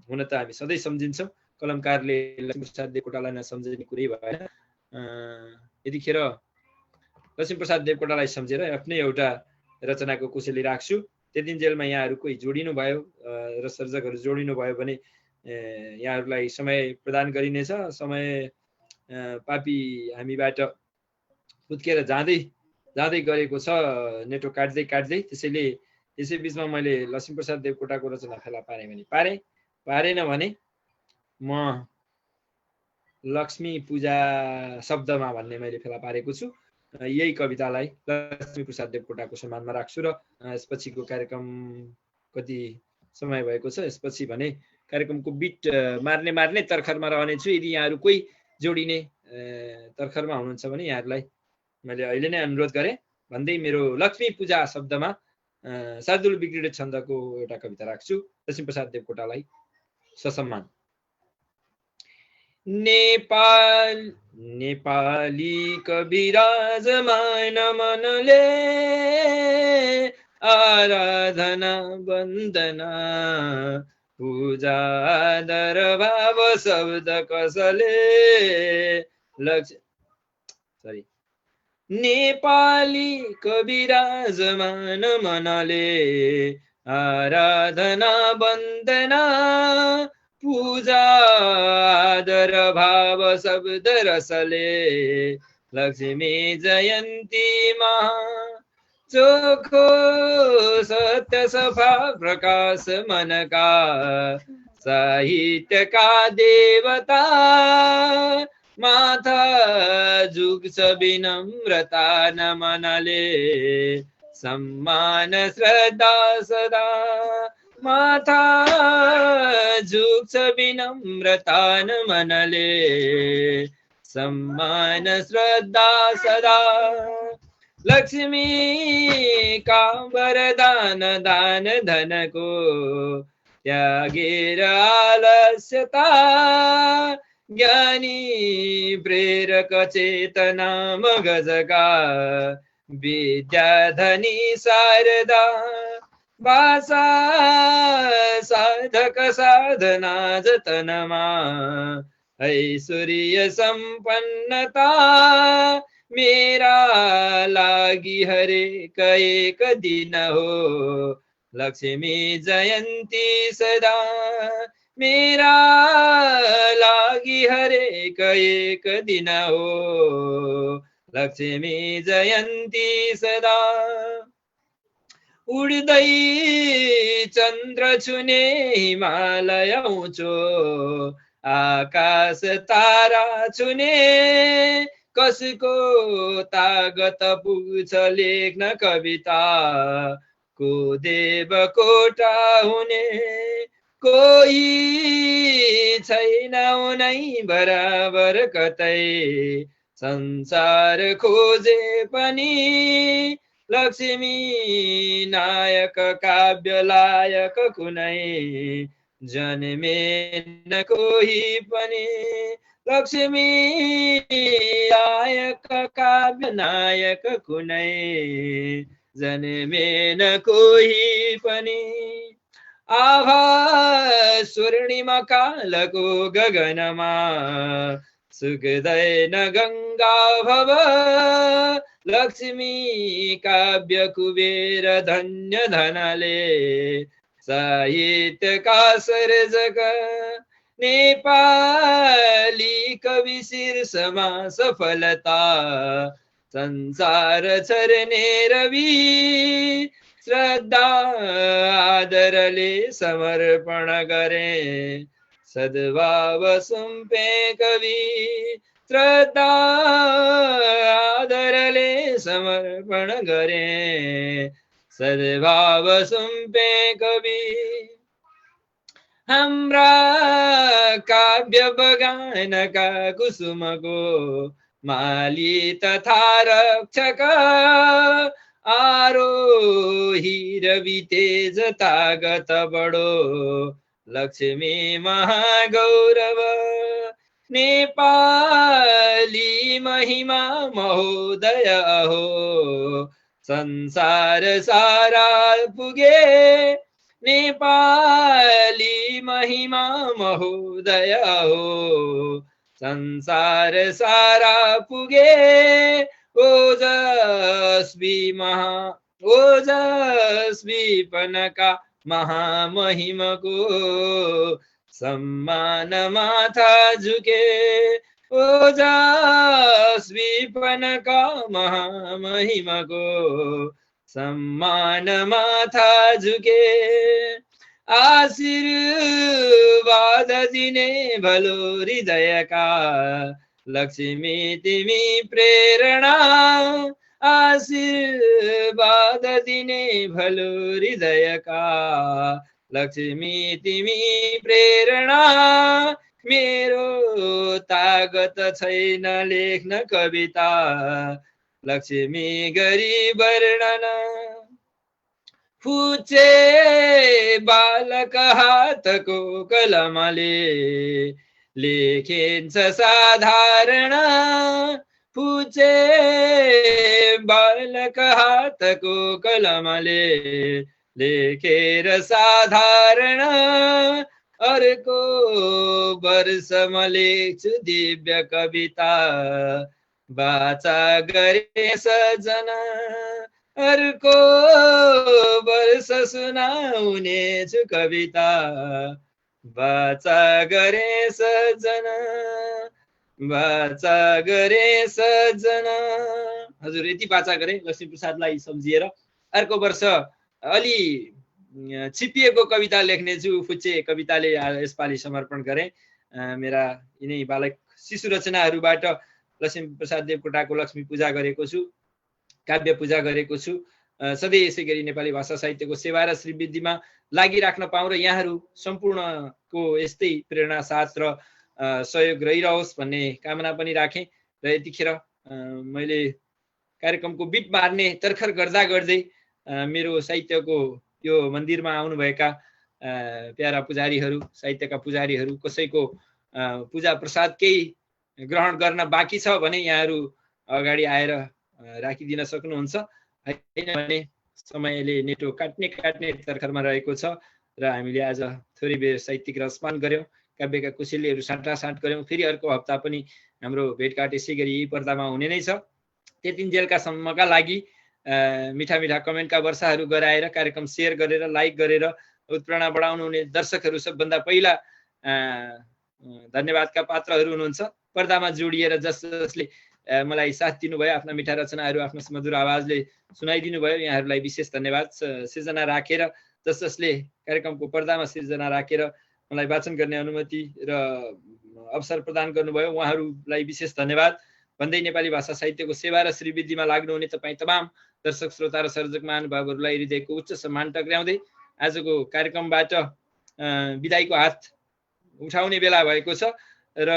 हुन त हामी सधैँ सम्झिन्छौँ, कलमकारले लक्ष्मीप्रसाद देवकोटालाई नसम्झिने कुरै भएन। यतिखेर लक्ष्मीप्रसाद देवकोटालाई सम्झेर आफ्नै एउटा रचनाको कुशली राख्छु। त्यति जेलमा यहाँहरू कोही जोडिनु भयो र सर्जकहरू जोडिनु भयो भने यहाँहरूलाई समय प्रदान गरिनेछ। समय पापी हामीबाट फुत्केर जाँदै गरेको छ, नेटो काट्दै। त्यसैले यसै बिचमा मैले लक्ष्मीप्रसाद देवकोटाको रचना फेला पारेँ भने पारेन भने म लक्ष्मी पूजा शब्दमा भन्ने मैले फेला पारेको छु। यही कवितालाई लक्ष्मीप्रसाद देवकोटाको सम्मानमा राख्छु र यसपछिको कार्यक्रम कति समय भएको छ, यसपछि भने कार्यक्रमको बिट मार्ने तर्खरमा रहनेछु। यदि यहाँहरू कोही जोडिने तर्खरमा हुनुहुन्छ भने यहाँहरूलाई मैले अहिले नै अनुरोध गरेँ भन्दै मेरो लक्ष्मी पूजा शब्दमा शार्दुल बिग्रिडे छन्दको एउटा कविता राख्छु लक्ष्मीप्रसाद देवकोटालाई ससम्मान। नेपाली कविराज मान मनले आराधना वन्दना पूजा आदर भाव शब्द कसले नेपाली कविराज मान मनले आराधना वन्दना पूजा आदर भाव शब्द रसले लक्ष्मी जयन्तीमा चोखो सत्य सफा प्रकाश मनका साहित्यका देवता माथा झुक्छ विनम्रता नमनले सम्मान श्रद्धा सदा माथा झुक्छ विनम्रता नमनले सम्मान श्रद्धा सदा लक्ष्मी का वरदान दान धनको त्यागेर आलस्यता ज्ञानी प्रेरक चेतना मगजका विद्याधनी शारदा भाषा साधक साधना जतनमा ऐश्वर्य संपन्नता मेरा लागि हरेक एक दिन हो लक्ष्मी जयन्ती सदा मेरा लागि हरेक एक दिन हो लक्ष्मी जयन्ती सदा उड्दै चन्द्र छुने हिमालय उँचो आकाश तारा छुने कसको तागत पुग्छ लेख्न कविता को देवकोटा हुने कोही छैन उनै बराबर कतै संसार खोजे पनि लक्ष्मी नायक काव्य लायक कुनै जन्मेन कोही पनि लक्ष्मी नायक काव्य नायक कुनै जन्मेन कोही पनि आभा स्वर्णिमा कालको गगनमा सुक्दैन गङ्गा भव लक्ष्मी काव्य कुबेर धन्य धनले साहित्यका सर्जक नेपाली कवि शीर्षमा सफलता संसार छर्ने रवि श्रद्धा आदरले समर्पण गरे सद्भाव सुम्पे कवि श्रद्धा आदरले समर्पण गरे सद्भाव सुम्पे कवि हाम्रा काव्य बगानका कुसुमको माली तथा रक्षक आरोही रवि तेज तागत बडो लक्ष्मी महागौरव नेपाली महिमा महोदय हो संसार सारा पुगे नेपाली महिमा महोदय हो संसार सारा पुगे ओजस्वीपनका महामहिमको सम्मान माथा झुके ओजस्वीपनका महामहिमको सम्मान माथा झुके आशीर्वाद दिने भलो हृदयका लक्ष्मी तिमी प्रेरणा आशीर्वाद दिने भलो हृदयका लक्ष्मी तिमी प्रेरणा मेरो तागत छैन लेख्न कविता लक्ष्मी गरी वर्णन फुचे बालक हातको कलमले लेखिन्छ साधारण फुचे बालक हातको कलमले लेखेर साधारण अर्को वर्ष म लेख्छु दिव्य कविता वाचा गरे सजना अर्को वर्ष सुनाउनेछु कविता वाचा गरे सजना वाचा गरे सजना। हजुर यति वाचा गरे लक्ष्मी प्रसादलाई सम्झिएर अर्को वर्ष अलि छिपिएको कविता लेख्नेछु फुच्चे कविताले यसपालि समर्पण गरे। मेरा यिनै बालक शिशु रचनाहरूबाट लक्ष्मी प्रसाद देवकोटाको लक्ष्मी पूजा गरेको छु, काव्य पूजा गरेको छु। सधैँ यसै गरी नेपाली भाषा साहित्यको सेवा र श्रीवृद्धिमा लागिराख्न पाऊँ र यहाँहरू सम्पूर्णको यस्तै प्रेरणा साथ र सहयोग रहिरहोस् भन्ने कामना पनि राखेँ। र यतिखेर मैले कार्यक्रमको बिट मार्ने तर्खर गर्दा गर्दै मेरो साहित्यको यो मन्दिरमा आउनुभएका प्यारा पुजारीहरू, साहित्यका पुजारीहरू कसैको पूजा प्रसाद केही ग्रहण गर्न बाँकी छ भने यहाँहरू अगाडि आएर राखिदिन सक्नुहुन्छ। होइन भने समयले नेटो काट्ने तर्खरमा रहेको छ र हामीले आज थोरै बेर साहित्यिक रसपान गऱ्यौँ, काव्यका कुशलीहरू साँटासाँट गऱ्यौँ। फेरि अर्को हप्ता पनि हाम्रो भेटघाट यसै गरी यही पर्दामा हुने नै छ। त्यतिन्जेलकासम्मका लागि मिठा मिठा कमेन्टका वर्षाहरू गराएर कार्यक्रम सेयर गरेर लाइक गरेर उत्प्रेरणा बढाउनु हुने दर्शकहरू सबभन्दा पहिला धन्यवादका पात्रहरू हुनुहुन्छ। पर्दामा जोडिएर जसले मलाई साथ दिनुभयो, आफ्ना मिठा रचनाहरू आफ्नो सुमधुर आवाजले सुनाइदिनु भयो, यहाँहरूलाई विशेष धन्यवाद। सिर्जना राखेर जसले कार्यक्रमको पर्दामा सिर्जना राखेर मलाई वाचन गर्ने अनुमति र अवसर प्रदान गर्नुभयो, उहाँहरूलाई विशेष धन्यवाद भन्दै नेपाली भाषा साहित्यको सेवा र श्रीवृद्धिमा लाग्नुहुने तपाईँ तमाम दर्शक श्रोता र सर्जक महानुभावहरूलाई हृदयको उच्च सम्मान टक्राउँदै आजको कार्यक्रमबाट बिदाईको हात उठाउने बेला भएको छ र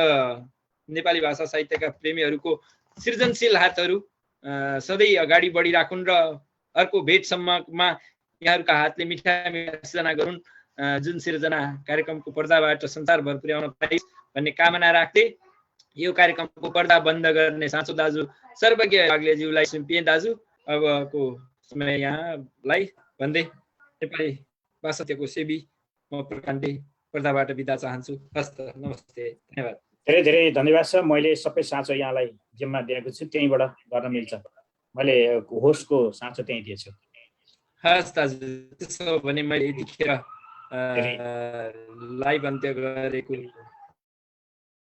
नेपाली भाषा साहित्यका प्रेमीहरूको सृजनशील हातहरू सधैँ अगाडि बढिराखुन् र अर्को भेटसम्ममा यहाँहरूका हातले मिठा मिठा सिर्जना गरून्, जुन सिर्जना कार्यक्रमको पर्दाबाट संसारभर पुर्याउन पाइस् भन्ने कामना राख्दै यो कार्यक्रमको पर्दा बन्द गर्ने साँचो दाजु सर्वज्ञ बाग्लेज्यूलाई सुम्पिए। दाजु अबको समय यहाँलाई भन्दै नेपाली भाषा साहित्यको सेवी म प्रकाण्डे पर्दाबाट बिदा चाहन्छु। हस्त नमस्ते, धन्यवाद। धेरै धेरै धन्यवाद छ। मैले सबै साँचो यहाँलाई जिम्मा दिएको छु, त्यहीँबाट गर्न मिल्छ। मैले होस्टको साँचो त्यहीँ दिएछु। हस् दाजु, त्यसो भने मैले यतिखेर लाइभ अन्त्य गरेको